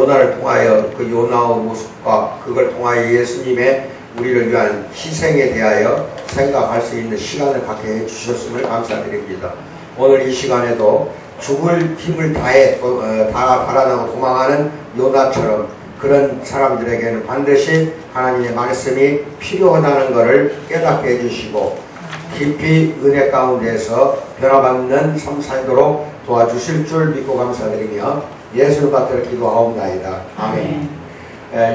요나를 통하여 그 요나의 모습과 그걸 통하여 예수님의 우리를 위한 희생에 대하여 생각할 수 있는 시간을 갖게 해주셨음을 감사드립니다. 오늘 이 시간에도 죽을 힘을 다해 달아나고 도망하는 요나처럼 그런 사람들에게는 반드시 하나님의 말씀이 필요하다는 것을 깨닫게 해주시고 깊이 은혜 가운데서 변화받는 삶 살도록 도와주실 줄 믿고 감사드리며 예수를 받들어 기도하옵나이다. 아멘.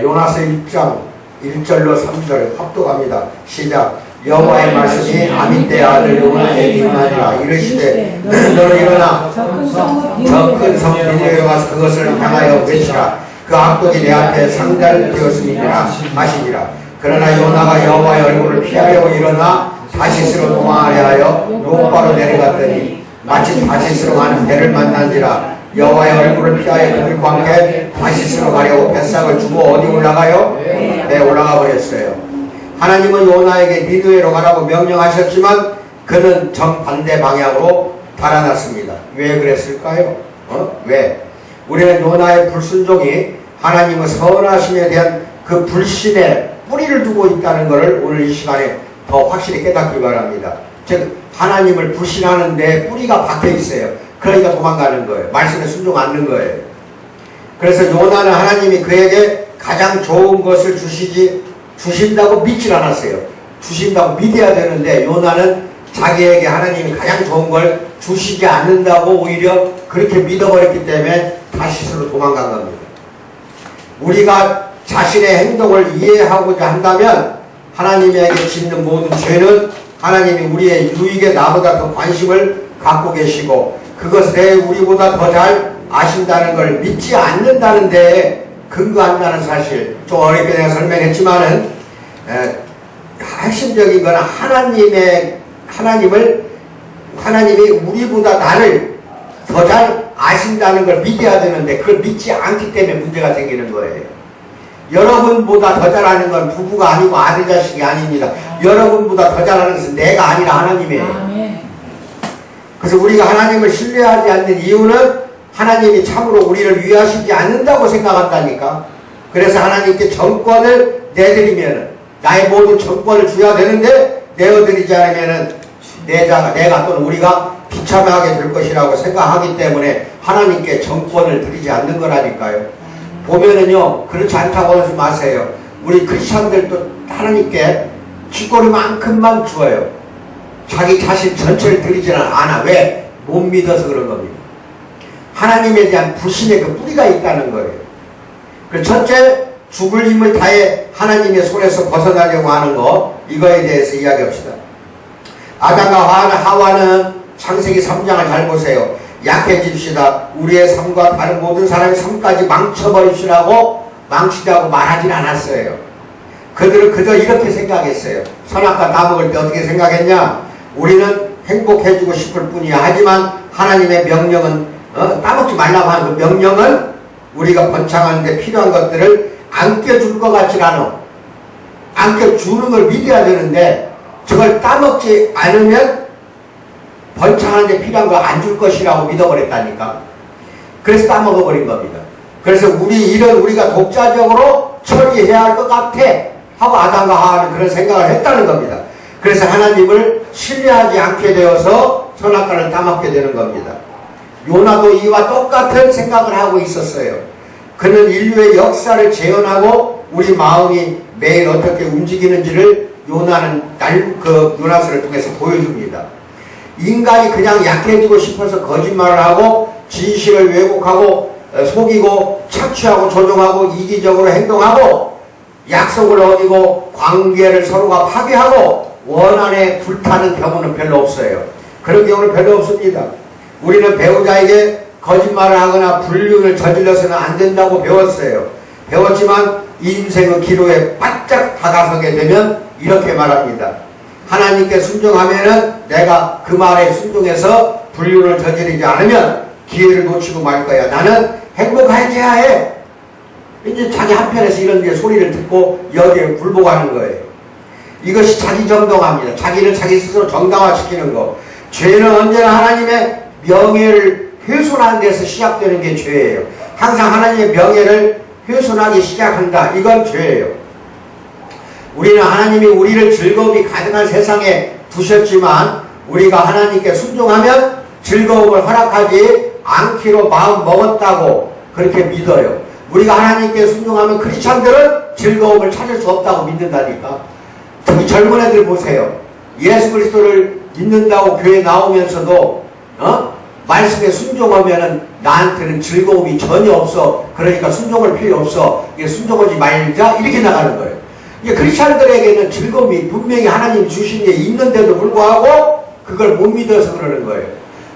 요나서 1장 1절로 3절 합독합니다. 시작. 여호와의 말씀이 아미떼의 아들 요나에게 임하니라. 이르시되 너는 일어나 저 큰 성 니느웨로 가서 그것을 향하여 외치라. 그 악독이 내 앞에 상달되었음이니라 하시니라. 그러나 요나가 여호와의 얼굴을 피하려고 일어나 다시스로 도망하려 하여 요바로 내려갔더니 마침 다시스로 가는 배를 만난지라. 여호와의 얼굴을 피하여 그들과 함께 다시스로 가려고 뱃삭을 주고 어디 올라가요? 배 올라가 버렸어요. 하나님은 요나에게 니느웨로 가라고 명령하셨지만 그는 정반대 방향으로 달아났습니다. 왜 그랬을까요? 왜? 우리는 요나의 불순종이 하나님의 선하심에 대한 그 불신에 뿌리를 두고 있다는 것을 오늘 이 시간에 더 확실히 깨닫기 바랍니다. 즉 하나님을 불신하는 데 뿌리가 박혀 있어요. 그러니까 도망가는 거예요. 말씀에 순종 않는 거예요. 그래서 요나는 하나님이 그에게 가장 좋은 것을 주신다고 믿질 않았어요. 주신다고 믿어야 되는데 요나는 자기에게 하나님이 가장 좋은 걸 주시지 않는다고 오히려 그렇게 믿어버렸기 때문에 다시스로 도망간 겁니다. 우리가 자신의 행동을 이해하고자 한다면 하나님에게 짓는 모든 죄는 하나님이 우리의 유익에 나보다 더 관심을 갖고 계시고 그것에 대해 우리보다 더 잘 아신다는 걸 믿지 않는다는 데에 근거한다는 사실 좀 어렵게 내가 설명했지만은 핵심적인 건 하나님이 우리보다 나를 더 잘 아신다는 걸 믿어야 되는데 그걸 믿지 않기 때문에 문제가 생기는 거예요. 여러분보다 더 잘하는 건 부부가 아니고 아들 자식이 아닙니다. 여러분보다 더 잘하는 것은 내가 아니라 하나님이에요. 그래서 우리가 하나님을 신뢰하지 않는 이유는 하나님이 참으로 우리를 위하시지 않는다고 생각한다니까. 그래서 하나님께 정권을 내드리면은 나의 모든 정권을 줘야 되는데 내어드리지 않으면은 내가 또는 우리가 비참하게 될 것이라고 생각하기 때문에 하나님께 정권을 드리지 않는 거라니까요. 보면은요 그렇지 않다고 하지 마세요. 우리 크리스천들도 하나님께 쥐꼬리만큼만 주어요. 자기 자신 전체를 드리지는 않아. 왜? 못 믿어서 그런 겁니다. 하나님에 대한 불신의 그 뿌리가 있다는 거예요. 그래서 첫째, 죽을 힘을 다해 하나님의 손에서 벗어나려고 하는 거, 이거에 대해서 이야기합시다. 아담과 하와는 창세기 3장을 잘 보세요. 약해집시다. 우리의 삶과 다른 모든 사람의 삶까지 망치라고 말하진 않았어요. 그들은 그저 이렇게 생각했어요. 선악과 다 먹을 때 어떻게 생각했냐? 우리는 행복해지고 싶을 뿐이야. 하지만 하나님의 명령은 따먹지 말라고 하는 그 명령은 우리가 번창하는데 필요한 것들을 안겨줄 것 같지 않아. 안겨주는 걸 믿어야 되는데 저걸 따먹지 않으면 번창하는데 필요한 거 안 줄 것이라고 믿어버렸다니까. 그래서 따먹어버린 겁니다. 그래서 우리가 독자적으로 처리해야 할 것 같아 하고 아담과 하와는 그런 생각을 했다는 겁니다. 그래서 하나님을 신뢰하지 않게 되어서 선악과를 따먹게 되는 겁니다. 요나도 이와 똑같은 생각을 하고 있었어요. 그는 인류의 역사를 재현하고 우리 마음이 매일 어떻게 움직이는지를 요나서를 통해서 보여줍니다. 인간이 그냥 약해지고 싶어서 거짓말을 하고 진실을 왜곡하고 속이고 착취하고 조종하고 이기적으로 행동하고 약속을 어기고 관계를 서로가 파괴하고 원한에 불타는 경우는 별로 없어요. 그런 경우는 별로 없습니다. 우리는 배우자에게 거짓말을 하거나 불륜을 저질러서는 안 된다고 배웠어요. 배웠지만 인생의 기로에 바짝 다가서게 되면 이렇게 말합니다. 하나님께 순종하면은 내가 그 말에 순종해서 불륜을 저지르지 않으면 기회를 놓치고 말 거야. 나는 행복해져야 해. 이제 자기 한편에서 이런 데 소리를 듣고 여기에 굴복하는 거예요. 이것이 자기 정당화입니다. 자기를 자기 스스로 정당화시키는 거. 죄는 언제나 하나님의 명예를 훼손하는 데서 시작되는 게 죄예요. 항상 하나님의 명예를 훼손하기 시작한다. 이건 죄예요. 우리는 하나님이 우리를 즐거움이 가득한 세상에 두셨지만 우리가 하나님께 순종하면 즐거움을 허락하지 않기로 마음 먹었다고 그렇게 믿어요. 우리가 하나님께 순종하면 크리스찬들은 즐거움을 찾을 수 없다고 믿는다니까. 특히 젊은 애들 보세요. 예수 그리스도를 믿는다고 교회 나오면서도 말씀에 순종하면은 나한테는 즐거움이 전혀 없어. 그러니까 순종할 필요 없어. 순종하지 말자. 이렇게 나가는 거예요. 크리스찬들에게는 즐거움이 분명히 하나님 주신 게 있는데도 불구하고 그걸 못 믿어서 그러는 거예요.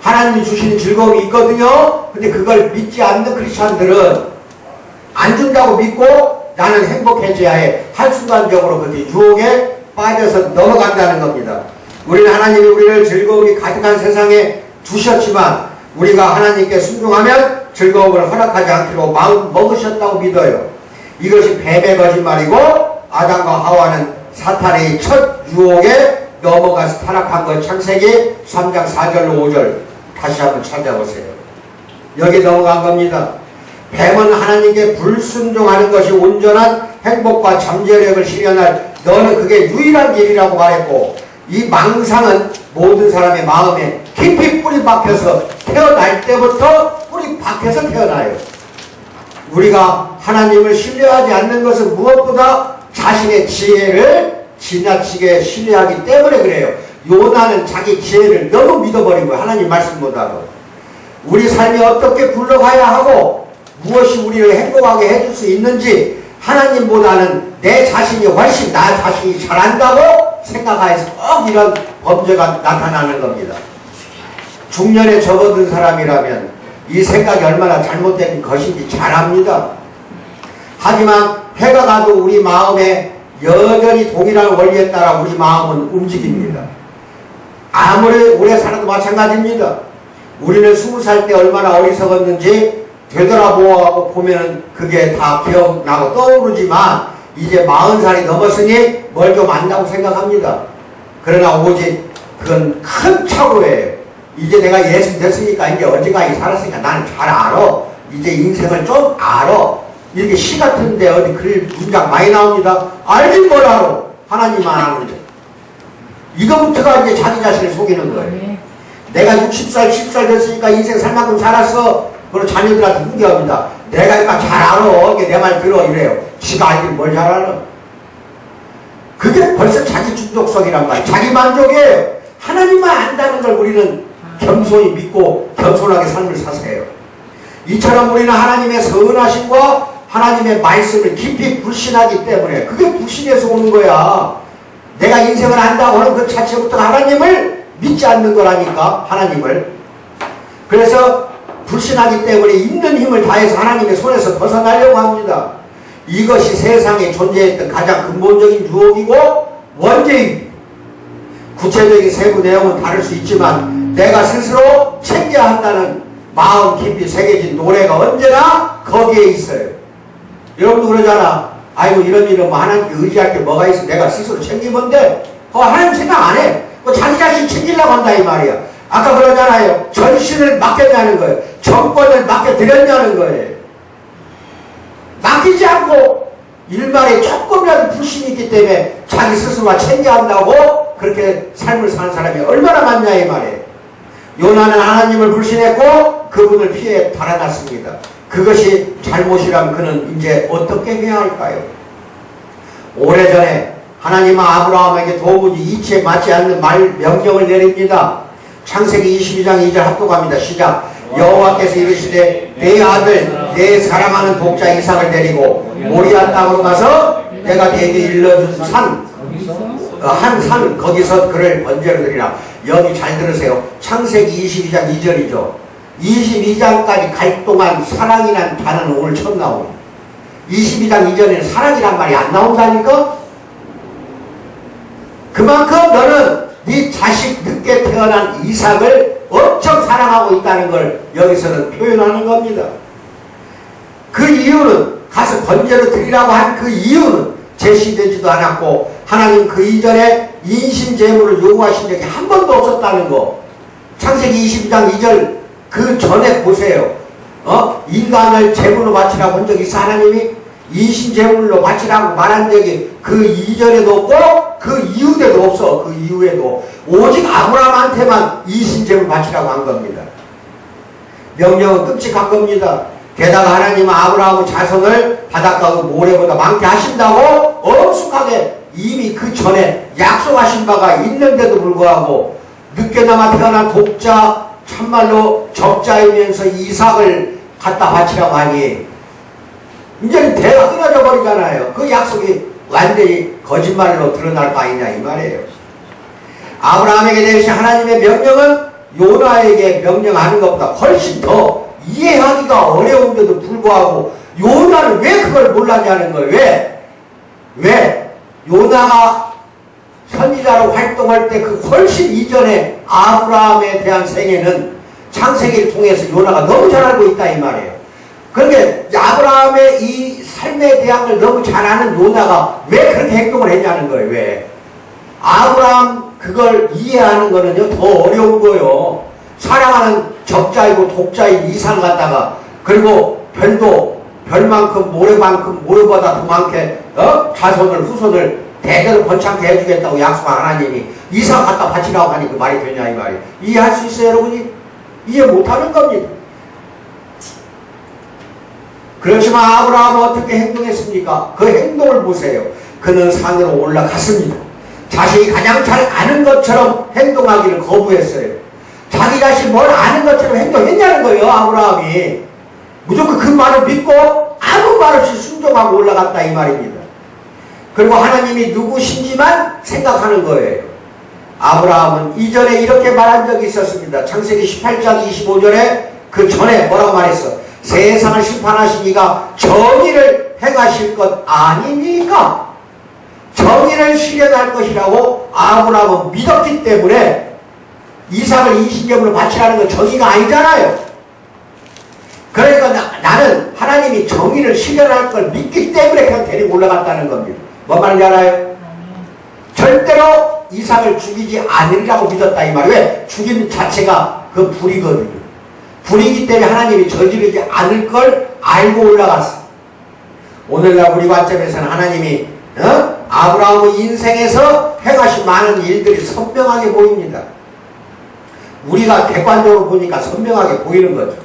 하나님이 주시는 즐거움이 있거든요. 근데 그걸 믿지 않는 크리스찬들은 안 준다고 믿고 나는 행복해져야 해. 한순간적으로 그 유혹에 빠져서 넘어간다는 겁니다. 우리는 하나님이 우리를 즐거움이 가득한 세상에 두셨지만 우리가 하나님께 순종하면 즐거움을 허락하지 않기로 마음 먹으셨다고 믿어요. 이것이 뱀의 거짓말이고 아담과 하와는 사탄의 첫 유혹에 넘어가서 타락한 것. 창세기 3장 4절로 5절 다시 한번 찾아보세요. 여기 넘어간 겁니다. 뱀은 하나님께 불순종하는 것이 온전한 행복과 잠재력을 실현할 너는 그게 유일한 길이라고 말했고 이 망상은 모든 사람의 마음에 깊이 뿌리 박혀서 태어날 때부터 뿌리 박혀서 태어나요. 우리가 하나님을 신뢰하지 않는 것은 무엇보다 자신의 지혜를 지나치게 신뢰하기 때문에 그래요. 요나는 자기 지혜를 너무 믿어버린 거예요. 하나님 말씀보다도. 우리 삶이 어떻게 굴러가야 하고 무엇이 우리를 행복하게 해줄 수 있는지 하나님보다는 내 자신이 훨씬 나 자신이 잘한다고 생각해서 꼭 이런 범죄가 나타나는 겁니다. 중년에 접어든 사람이라면 이 생각이 얼마나 잘못된 것인지 잘 압니다. 하지만 해가 가도 우리 마음에 여전히 동일한 원리에 따라 우리 마음은 움직입니다. 아무리 오래 살아도 마찬가지입니다. 우리는 20살 때 얼마나 어리석었는지 되돌아보면 그게 다 기억나고 떠오르지만 이제 40살이 넘었으니 뭘 좀 안다고 생각합니다. 그러나 오직 그건 큰 착오예요. 이제 내가 예수 됐으니까 이제 언제까지 살았으니까 나는 잘 알아. 이제 인생을 좀 알아. 이렇게 시 같은데 어디 글 문장 많이 나옵니다. 알긴 뭘 알아. 하나님만 아는데. 이거부터가 이제 자기 자신을 속이는 거예요. 내가 60살, 10살 됐으니까 인생 살 만큼 살았어. 그리고 자녀들한테 훈계합니다. 내가 이거 잘 알아. 내 말 들어. 이래요. 지가 알긴 뭘 잘 알아. 그게 벌써 자기 중독성이란 말이에요. 자기 만족이에요. 하나님만 안다는 걸 우리는 겸손히 믿고 겸손하게 삶을 사세요. 이처럼 우리는 하나님의 선하심과 하나님의 말씀을 깊이 불신하기 때문에 그게 불신에서 오는 거야. 내가 인생을 안다고 하는 그 자체부터 하나님을 믿지 않는 거라니까. 하나님을. 그래서 불신하기 때문에 있는 힘을 다해서 하나님의 손에서 벗어나려고 합니다. 이것이 세상에 존재했던 가장 근본적인 유혹이고 원죄입니다. 구체적인 세부 내용은 다를 수 있지만 내가 스스로 챙겨야 한다는 마음 깊이 새겨진 노래가 언제나 거기에 있어요. 여러분도 그러잖아. 아이고 이런 일은 뭐 하나님께 의지할 게 뭐가 있어. 내가 스스로 챙기면 돼. 하나님 생각 안 해. 자기 자신 챙기려고 한다 이 말이야. 아까 그러잖아요. 전신을 맡겼냐는 거예요. 정권을 맡겨드렸냐는 거예요. 맡기지 않고 일말에 조금이라도 불신이 있기 때문에 자기 스스로가 챙겨야 한다고 그렇게 삶을 사는 사람이 얼마나 많냐 이 말이에요. 요나는 하나님을 불신했고 그분을 피해 달아났습니다. 그것이 잘못이라면 그는 이제 어떻게 해야 할까요? 오래전에 하나님은 아브라함에게 도무지 이치에 맞지 않는 명령을 내립니다. 창세기 22장 2절 합독합니다. 시작. 여호와께서 이르시되 내 아들 내 사랑하는 독자 이삭을 데리고 모리아 땅으로 가서 내가 네게 일러준 한 산 거기서 그를 번제로 드리라. 여기 잘 들으세요. 창세기 22장 2절이죠. 22장까지 갈 동안 사랑이란 단어는 오늘 처음 나옵니다. 22장 이전에는 사랑이란 말이 안 나온다니까? 그만큼 너는 네 자식 늦게 태어난 이삭을 엄청 사랑하고 있다는 걸 여기서는 표현하는 겁니다. 그 이유는 가서 번제로 드리라고 한 그 이유는 제시되지도 않았고 하나님 그 이전에 인신제물을 요구하신 적이 한 번도 없었다는 거. 창세기 22장 2절 그 전에 보세요. 인간을 제물로 바치라고 한 적이 있어? 하나님이 이신 제물로 바치라고 말한 적이 그 이전에도 없고 그 이후에도 없어. 그 이후에도 오직 아브라함한테만 이신 제물 바치라고 한 겁니다. 명령은 끔찍한 겁니다. 게다가 하나님은 아브라함의 자손을 바닷가 그 모래보다 많게 하신다고 엄숙하게 이미 그 전에 약속하신 바가 있는데도 불구하고 늦게나마 태어난 독자, 참말로 적자이면서 이삭을 갖다 바치라고 하니 이제는 대가 끊어져 버리잖아요. 그 약속이 완전히 거짓말로 드러날 거 아니냐 이 말이에요. 아브라함에게 대신 하나님의 명령은 요나에게 명령하는 것보다 훨씬 더 이해하기가 어려운데도 불구하고 요나는 왜 그걸 몰랐냐는 거예요. 왜? 요나가 선지자로 활동할 때 그 훨씬 이전에 아브라함에 대한 생애는 창세기를 통해서 요나가 너무 잘 알고 있다 이 말이에요. 그러니까 아브라함의 이 삶에 대한 걸 너무 잘 아는 요나가 왜 그렇게 행동을 했냐는 거예요. 왜? 아브라함 그걸 이해하는 거는요 더 어려운 거예요. 사랑하는 적자이고 독자인 이삭을 갖다가 그리고 별만큼 모래만큼 모래보다 더 많게 자손을 후손을 대대로 번창케 해주겠다고 약속한 하나님이 이삭 갖다 바치라고 하니 그 말이 되냐 이 말이. 이해할 수 있어요 여러분이? 이해 못하는 겁니다. 그렇지만 아브라함은 어떻게 행동했습니까? 그 행동을 보세요. 그는 산으로 올라갔습니다. 자신이 가장 잘 아는 것처럼 행동하기를 거부했어요. 자기 자신이 뭘 아는 것처럼 행동했냐는 거예요. 아브라함이 무조건 그 말을 믿고 아무 말 없이 순종하고 올라갔다 이 말입니다. 그리고 하나님이 누구신지만 생각하는 거예요. 아브라함은 이전에 이렇게 말한 적이 있었습니다. 창세기 18장 25절에 그 전에 뭐라고 말했어? 세상을 심판하신 이가 정의를 행하실 것 아닙니까? 정의를 실현할 것이라고 아브라함은 믿었기 때문에 이삭을 이신제물로 바치라는 건 정의가 아니잖아요. 그러니까 나는 하나님이 정의를 실현할 걸 믿기 때문에 그냥 데리고 올라갔다는 겁니다. 뭔 말인지 알아요? 절대로 이삭을 죽이지 않으리라고 믿었다 이 말이에요. 왜? 죽임 자체가 그 불이거든요. 불이기 때문에 하나님이 저지르지 않을 걸 알고 올라갔어. 오늘날 우리 관점에서는 하나님이 아브라함의 인생에서 행하신 많은 일들이 선명하게 보입니다. 우리가 객관적으로 보니까 선명하게 보이는 거죠.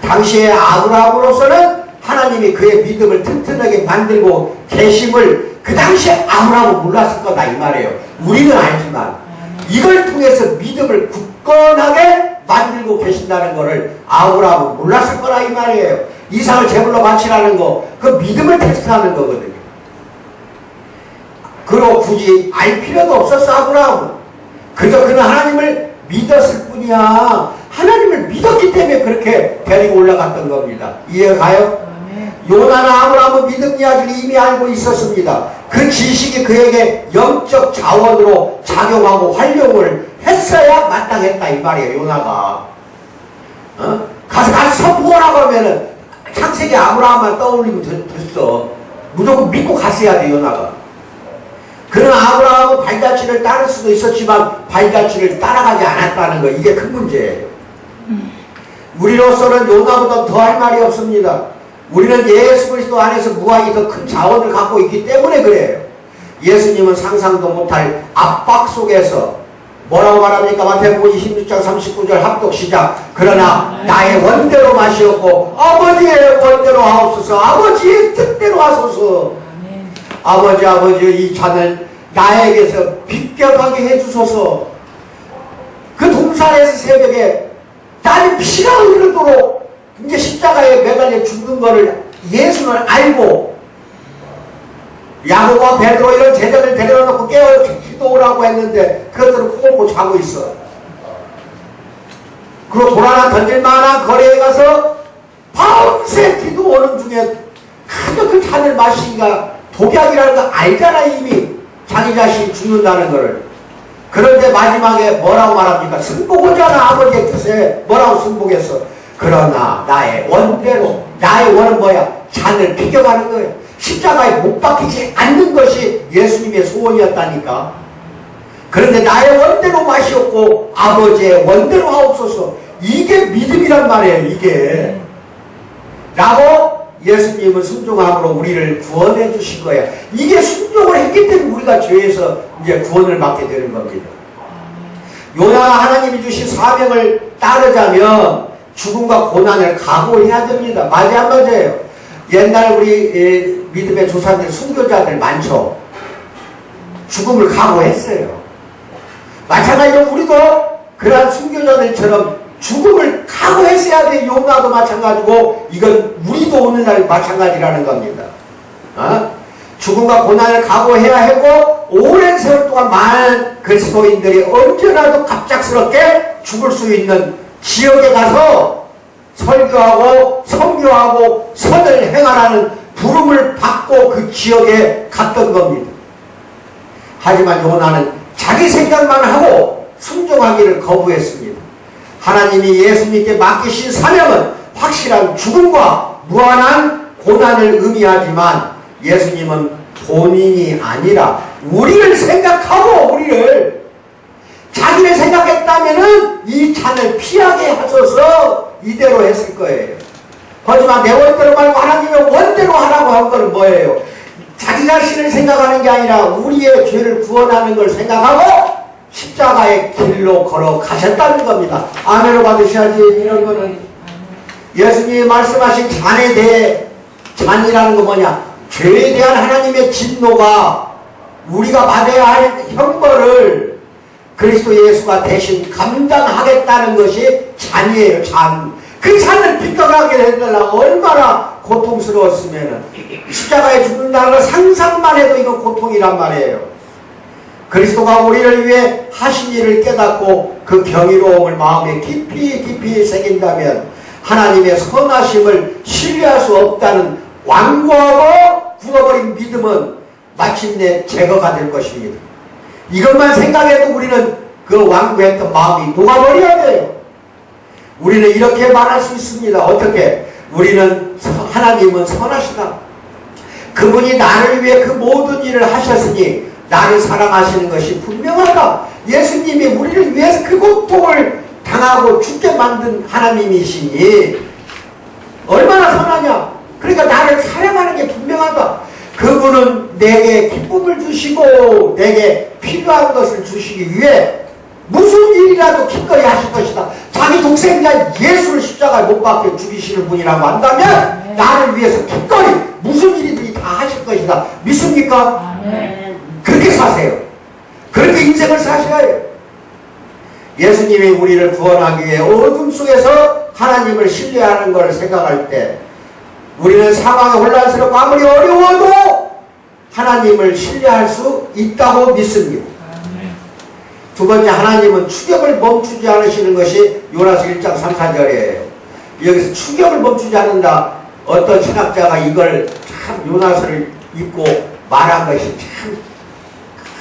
당시에 아브라함으로서는 하나님이 그의 믿음을 튼튼하게 만들고 계심을 그 당시에 아브라함은 몰랐을 거다 이 말이에요. 우리는 알지만 이걸 통해서 믿음을 굳건하게 만들고 계신다는 것을 아브라함은 몰랐을 거라 이 말이에요. 이삭을 제물로 바치라는 거, 그 믿음을 테스트하는 거거든요. 그리고 굳이 알 필요도 없었어 아브라함은. 그저 그는 하나님을 믿었을 뿐이야. 하나님을 믿었기 때문에 그렇게 데리고 올라갔던 겁니다. 이해가요? 요나는 아브라함은 믿음 이야기를 이미 알고 있었습니다. 그 지식이 그에게 영적 자원으로 작용하고 활용을 했어야 마땅했다 이 말이에요. 요나가 가서 선포하라고 하면은 창세기 아브라함만 떠올리면 됐어. 무조건 믿고 갔어야 돼 요나가. 그는 아브라함은 발자취를 따를 수도 있었지만 발자취를 따라가지 않았다는 거, 이게 큰 문제예요. 우리로서는 요나보다 더할 말이 없습니다. 우리는 예수 그리스도 안에서 무한히 더 큰 자원을 갖고 있기 때문에 그래요. 예수님은 상상도 못할 압박 속에서 뭐라고 말합니까? 마태복음 26장 39절 합독 시작. 그러나 나의 원대로 마시옵고 아버지의 원대로 하옵소서. 아버지의 뜻대로 하소서. 아버지 이 잔을 나에게서 비껴가게 해주소서. 그 동산에서 새벽에 땀이 피가 흐르도록 이제 십자가에 매달려 죽는 거를 예수는 알고 야고보와 베드로 이런 제자들 데려놓고 깨워 기도오라고 했는데 그것들은 코 자고 있어. 그리고 돌아나 던질만한 거리에 가서 밤새 기도오는 중에 그저 그 잔을 마시기가 독약이라는 거 알잖아 이미. 자기 자신이 죽는다는 거를. 그런데 마지막에 뭐라고 말합니까? 승복하잖아. 아버지의 뜻에 뭐라고 승복했어? 그러나 나의 원대로, 나의 원은 뭐야? 잔을 비껴가는 거예요. 십자가에 못 박히지 않는 것이 예수님의 소원이었다니까. 그런데 나의 원대로 마시옵고 아버지의 원대로 하옵소서. 이게 믿음이란 말이에요. 이게 예수님은 순종함으로 우리를 구원해 주신 거예요. 이게 순종을 했기 때문에 우리가 죄에서 이제 구원을 받게 되는 겁니다. 요나가 하나님이 주신 사명을 따르자면 죽음과 고난을 각오해야 됩니다. 맞아요. 옛날 우리 믿음의 조상들, 순교자들 많죠. 죽음을 각오했어요. 마찬가지로 우리도 그러한 순교자들처럼 죽음을 각오했어야 돼. 요나도 마찬가지고 이건 우리도 오늘날 마찬가지라는 겁니다. 죽음과 고난을 각오해야 하고 오랜 세월 동안 많은 그리스도인들이 언제라도 갑작스럽게 죽을 수 있는 지역에 가서 설교하고 선교하고 선을 행하라는 부름을 받고 그 지역에 갔던 겁니다. 하지만 요나는 자기 생각만 하고 순종하기를 거부했습니다. 하나님이 예수님께 맡기신 사명은 확실한 죽음과 무한한 고난을 의미하지만 예수님은 본인이 아니라 우리를 생각하고 우리를 자기를 생각했다면은 이 잔을 피하게 하셔서 이대로 했을 거예요. 하지만 내 원대로 말고 하나님의 원대로 하라고 한 건 뭐예요? 자기 자신을 생각하는 게 아니라 우리의 죄를 구원하는 걸 생각하고 십자가의 길로 걸어가셨다는 겁니다. 아멘을 받으셔야지. 이런 거는 예수님이 말씀하신 잔에 대해, 잔이라는 건 뭐냐? 죄에 대한 하나님의 진노가 우리가 받아야 할 형벌을 그리스도 예수가 대신 감당하겠다는 것이 잔이에요. 잔. 그 잔을 빗겨가게 해달라고 얼마나 고통스러웠으면 십자가에 죽는다는 걸 상상만 해도 이건 고통이란 말이에요. 그리스도가 우리를 위해 하신 일을 깨닫고 그 경이로움을 마음에 깊이 새긴다면 하나님의 선하심을 신뢰할 수 없다는 완고하고 굳어버린 믿음은 마침내 제거가 될 것입니다. 이것만 생각해도 우리는 그 완고했던 마음이 녹아버려야 돼요. 우리는 이렇게 말할 수 있습니다. 어떻게? 우리는 하나님은 선하시다. 그분이 나를 위해 그 모든 일을 하셨으니 나를 사랑하시는 것이 분명하다. 예수님이 우리를 위해서 그 고통을 당하고 죽게 만든 하나님이시니 얼마나 선하냐. 그러니까 나를 사랑하는 게 분명하다. 그분은 내게 기쁨을 주시고 내게 필요한 것을 주시기 위해 무슨 일이라도 기꺼이 하실 것이다. 자기 동생자 예수를 십자가에 못 박혀 죽이시는 분이라고 한다면 나를 위해서 기꺼이 무슨 일이든지 다 하실 것이다. 믿습니까? 그렇게 사세요. 그렇게 인생을 사셔야 해요. 예수님이 우리를 구원하기 위해 어둠 속에서 하나님을 신뢰하는 것을 생각할 때 우리는 상황이 혼란스럽고 아무리 어려워도 하나님을 신뢰할 수 있다고 믿습니다. 두 번째, 하나님은 추격을 멈추지 않으시는 것이 요나서 1장 3, 4절이에요. 여기서 추격을 멈추지 않는다. 어떤 신학자가 이걸 참 요나서를 읽고 말한 것이 참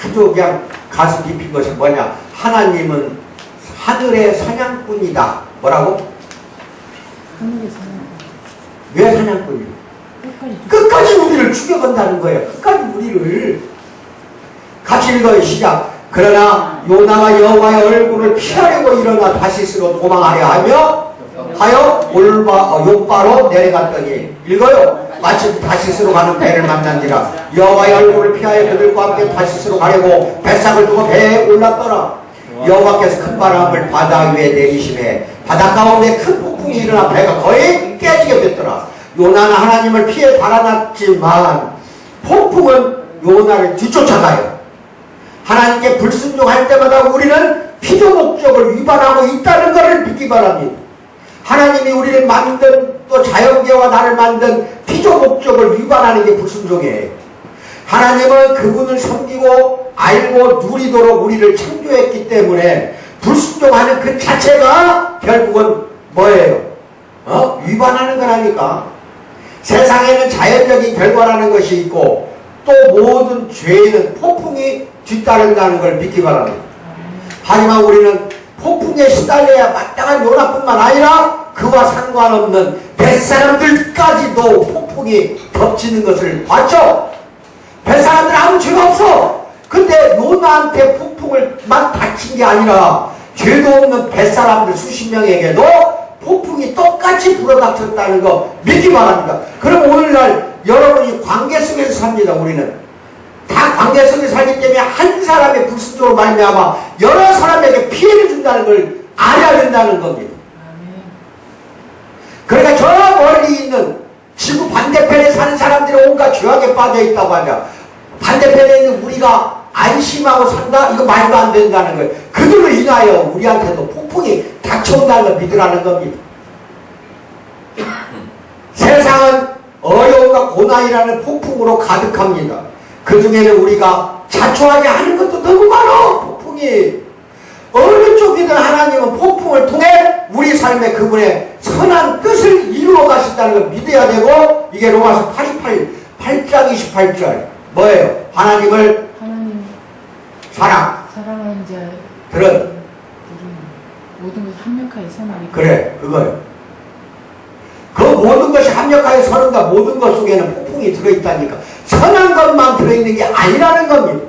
아주 그냥 가슴 깊은 것이 뭐냐. 하나님은 하늘의 사냥꾼이다. 뭐라고? 하늘의 사냥꾼. 왜 사냥꾼이에요? 끝까지 우리를 추격한다는 거예요. 끝까지 우리를. 같이 읽어요. 시작. 그러나 요나가 여호와의 얼굴을 피하려고 일어나 다시스로 도망하려 하여 욥바로 내려갔더니 읽어요. 마침 다시스로 가는 배를 만난지라 여호와의 얼굴을 피하여 그들과 함께 다시스로 가려고 뱃삭을 두고 배에 올랐더라. 여호와께서 큰 바람을 바다 위에 내리심에 바다 가운데 큰 폭풍이 일어나 배가 거의 깨지게 됐더라. 요나는 하나님을 피해 달아났지만 폭풍은 요나를 뒤쫓아가요. 하나님께 불순종할 때마다 우리는 필요 목적을 위반하고 있다는 것을 믿기 바랍니다. 하나님이 우리를 만든 또 자연계와 나를 만든 필요 목적을 위반하는 게 불순종이에요. 하나님은 그분을 섬기고 알고 누리도록 우리를 창조했기 때문에 불순종하는 그 자체가 결국은 뭐예요? 위반하는 거라니까. 세상에는 자연적인 결과라는 것이 있고 또 모든 죄에는 폭풍이 뒤따른다는 걸 믿기 바랍니다. 하지만 우리는 폭풍에 시달려야 마땅한 요나뿐만 아니라 그와 상관없는 뱃사람들까지도 폭풍이 덮치는 것을 봤죠. 뱃사람들 아무 죄가 없어. 근데 요나한테 폭풍을만 닥친 게 아니라 죄도 없는 뱃사람들 수십 명에게도 폭풍이 똑같이 불어닥쳤다는 거 믿기 바랍니다. 그럼 오늘날 여러분이 관계 속에서 삽니다. 우리는 다 관계 속에서 살기 때문에 한 사람의 불순종으로 말미암아 여러 사람에게 피해를 준다는 걸 알아야 된다는 겁니다. 그러니까 저 멀리 있는 지구 반대편에 사는 사람들이 온갖 죄악에 빠져 있다고 하자. 반대편에 있는 우리가 안심하고 산다? 이거 말도 안 된다는 거예요. 그들로 인하여 우리한테도 폭풍이 닥쳐온다는 걸 믿으라는 겁니다. 세상은 어려움과 고난이라는 폭풍으로 가득합니다. 그 중에는 우리가 자초하게 하는 것도 너무 많아. 폭풍이 어느 쪽이든 하나님은 폭풍을 통해 우리 삶에 그분의 선한 뜻을 이루어 가신다는 걸 믿어야 되고, 이게 로마서 8장 28절 뭐예요? 하나님 사랑하는 들은 모든 것이 합력하여 선하게. 그래, 그거예요. 그 모든 것이 합력하여 서는가, 모든 것 속에는 폭풍이 들어있다니까. 선한 것만 들어있는 게 아니라는 겁니다.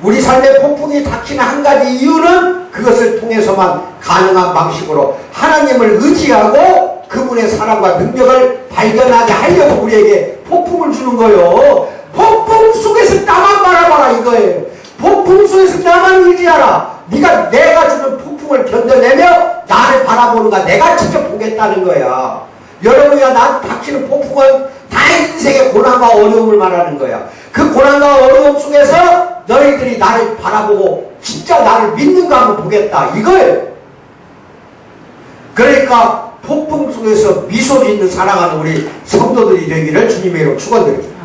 우리 삶에 폭풍이 닥치는 한 가지 이유는 그것을 통해서만 가능한 방식으로 하나님을 의지하고 그분의 사랑과 능력을 발견하게 하려고 우리에게 폭풍을 주는 거예요. 폭풍 속에서 나만 바라봐라 이거예요. 폭풍 속에서 나만 의지하라. 내가 주는 폭풍을 견뎌내며 나를 바라보는가 내가 직접 보겠다는 거야. 여러분이가 나한테 닥치는 폭풍은 다 인생의 고난과 어려움을 말하는 거야. 그 고난과 어려움 속에서 너희들이 나를 바라보고 진짜 나를 믿는가 한번 보겠다 이거예요. 그러니까 폭풍 속에서 미소 짓는 사랑하는 우리 성도들이 되기를 주님의 이름으로 축원드립니다.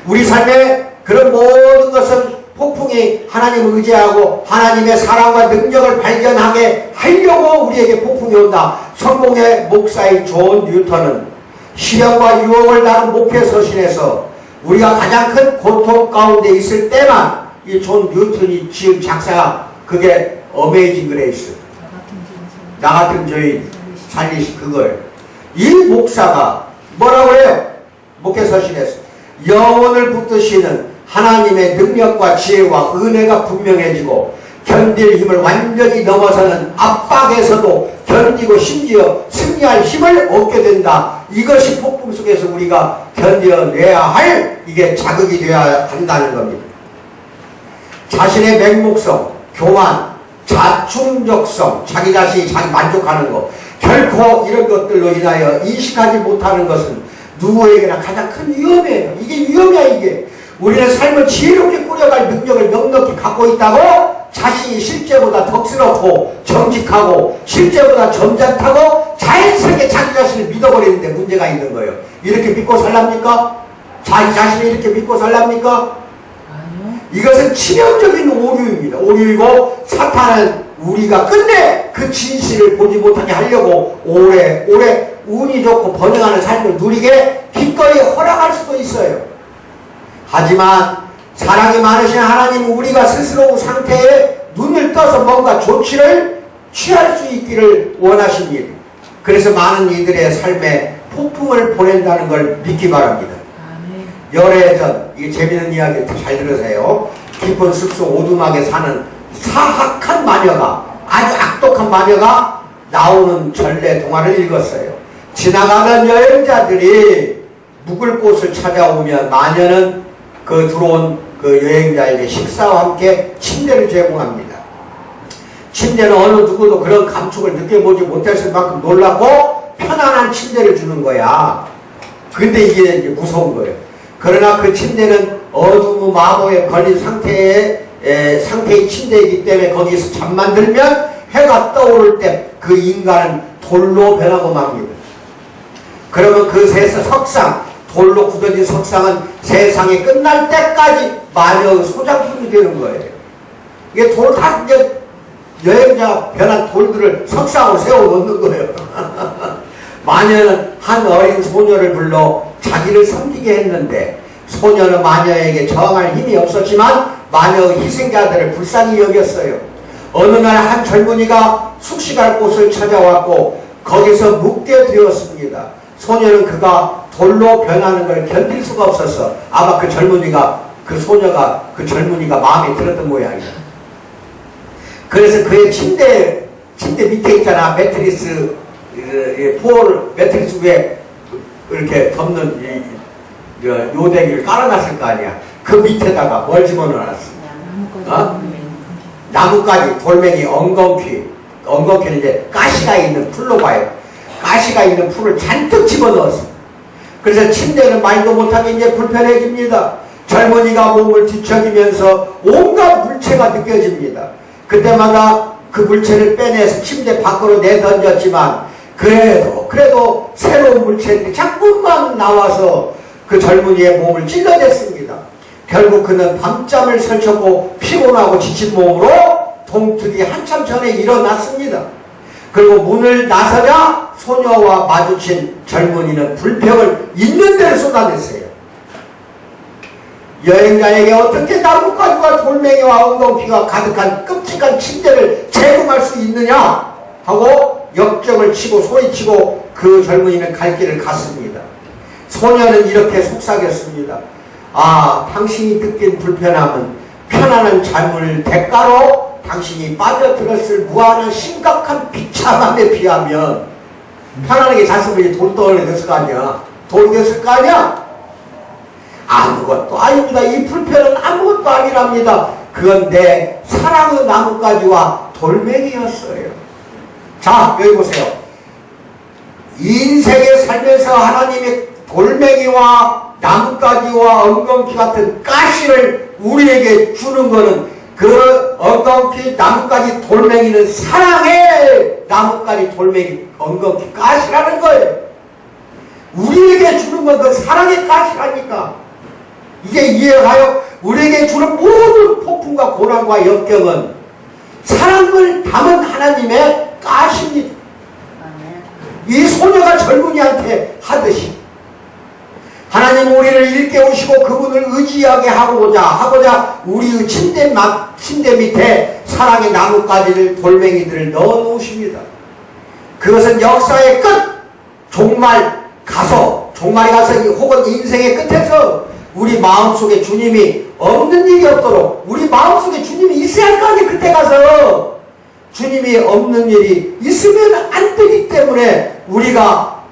우리 삶에 그런 모든 것은 폭풍이 하나님을 의지하고 하나님의 사랑과 능력을 발견하게 하려고 우리에게 폭풍이 온다. 성공의 목사인 존 뉴턴은 시련과 유혹을 다룬 목회 서신에서 우리가 가장 큰 고통 가운데 있을 때만 이 존 뉴턴이 지은 작사가 그게 어메이징 그레이스, 나 같은 죄인 살리시 그거예요. 이 목사가 뭐라고 해요? 목회 서신에서 영혼을 붙드시는 하나님의 능력과 지혜와 은혜가 분명해지고 견딜 힘을 완전히 넘어서는 압박에서도 견디고 심지어 승리할 힘을 얻게 된다. 이것이 폭풍 속에서 우리가 견뎌내야 할 이게 자극이 되어야 한다는 겁니다. 자신의 맹목성, 교만, 자충적성, 자기 자신이 자기 만족하는 것, 결코 이런 것들로 인하여 인식하지 못하는 것은 누구에게나 가장 큰 위험이에요. 이게 위험이야 이게. 우리는 삶을 지혜롭게 꾸려갈 능력을 넉넉히 갖고 있다고 자신이 실제보다 덕스럽고 정직하고 실제보다 점잖다고 자연스럽게 자기 자신을 믿어버리는데 문제가 있는 거예요. 이렇게 믿고 살랍니까? 자기 자신을 이렇게 믿고 살랍니까? 아니요. 이것은 치명적인 오류입니다. 오류이고 사탄은 우리가 끝내 그 진실을 보지 못하게 하려고 오래 운이 좋고 번영하는 삶을 누리게 기꺼이 허락할 수도 있어요. 하지만 사랑이 많으신 하나님은 우리가 스스로 상태에 눈을 떠서 뭔가 조치를 취할 수 있기를 원하십니다. 그래서 많은 이들의 삶에 폭풍을 보낸다는 걸 믿기 바랍니다. 열애전, 이게 재밌는 이야기 잘 들으세요. 깊은 숲속 오두막에 사는 사악한 마녀가, 아주 악독한 마녀가 나오는 전래 동화를 읽었어요. 지나가는 여행자들이 묵을 곳을 찾아오면 마녀는 그 들어온 그 여행자에게 식사와 함께 침대를 제공합니다. 침대는 어느 누구도 그런 감촉을 느껴보지 못했을 만큼 놀랍고 편안한 침대를 주는 거야. 근데 이게 이제 무서운 거예요. 그러나 그 침대는 어둠의 마모에 걸린 상태의 침대이기 때문에 거기서 잠만 들면 해가 떠오를 때 그 인간은 돌로 변하고 맙니다. 그러면 그 석상, 돌로 굳어진 석상은 세상이 끝날 때까지 마녀의 소장품이 되는 거예요. 이게 돌 다 이제 여행자 변한 돌들을 석상으로 세워 놓는 거예요. 마녀는 한 어린 소녀를 불러 자기를 섬기게 했는데 소녀는 마녀에게 저항할 힘이 없었지만 마녀의 희생자들을 불쌍히 여겼어요. 어느 날 한 젊은이가 숙식할 곳을 찾아왔고 거기서 묵게 되었습니다. 소녀는 그가 돌로 변하는 걸 견딜 수가 없어서 아마 그 젊은이가 마음에 들었던 모양이에요. 그래서 그의 침대에 침대 밑에 있잖아. 매트리스, 매트리스 위에 이렇게 덮는 요대기를 깔아놨을 거 아니야. 그 밑에다가 뭘 집어넣어놨어? 어? 나뭇가지, 돌멩이, 엉겅퀴는 이제 가시가 있는 풀로 봐요. 가시가 있는 풀을 잔뜩 집어넣었어. 그래서 침대는 말도 못하게 이제 불편해집니다. 젊은이가 몸을 뒤척이면서 온갖 물체가 느껴집니다. 그때마다 그 물체를 빼내서 침대 밖으로 내던졌지만 그래도 새로운 물체들이 자꾸만 나와서 그 젊은이의 몸을 찔러댔습니다. 결국 그는 밤잠을 설쳤고 피곤하고 지친 몸으로 동트기 한참 전에 일어났습니다. 그리고 문을 나서자 소녀와 마주친 젊은이는 불평을 있는 대로 쏟아냈어요. 여행자에게 어떻게 나뭇가지와 돌멩이와 엉겅퀴가 가득한 끔찍한 침대를 제공할 수 있느냐 하고 역정을 치고 소리치고 그 젊은이는 갈 길을 갔습니다. 소녀는 이렇게 속삭였습니다. 아, 당신이 느낀 불편함은 편안한 잠을 대가로 당신이 빠져들었을 무한한 심각한 비참함에 비하면 편안하게 잤으면 돈 떨어졌을 거 아니야. 돈 됐을 거 아니야. 아무것도 아닙니다. 이 불편은 아무것도 아니랍니다. 그건 내 사랑의 나뭇가지와 돌멩이였어요. 자, 여기 보세요. 인생에 살면서 하나님의 돌멩이와 나뭇가지와 엉겅퀴 같은 가시를 우리에게 주는 것은 그 엉겅퀴, 나뭇가지, 돌멩이는 사랑의 나뭇가지, 돌멩이, 엉겅퀴, 가시라는 거예요. 우리에게 주는 건 그 사랑의 가시라니까. 이게 이해가요? 우리에게 주는 모든 폭풍과 고난과 역경은 사랑을 담은 하나님의 가시입니다. 이 소녀가 젊은이한테 하듯이 하나님 우리를 일깨우시고 그분을 의지하게 하고자 우리의 침대 밑에 사랑의 나뭇가지를 돌멩이들을 넣어 놓으십니다. 그것은 역사의 끝, 종말이 가서 혹은 인생의 끝에서 우리 마음속에 주님이 없는 일이 없도록 우리 마음속에 주님이 있어야 할 거 아니에요. 그때 가서 주님이 없는 일이 있으면 안 되기 때문에 우리가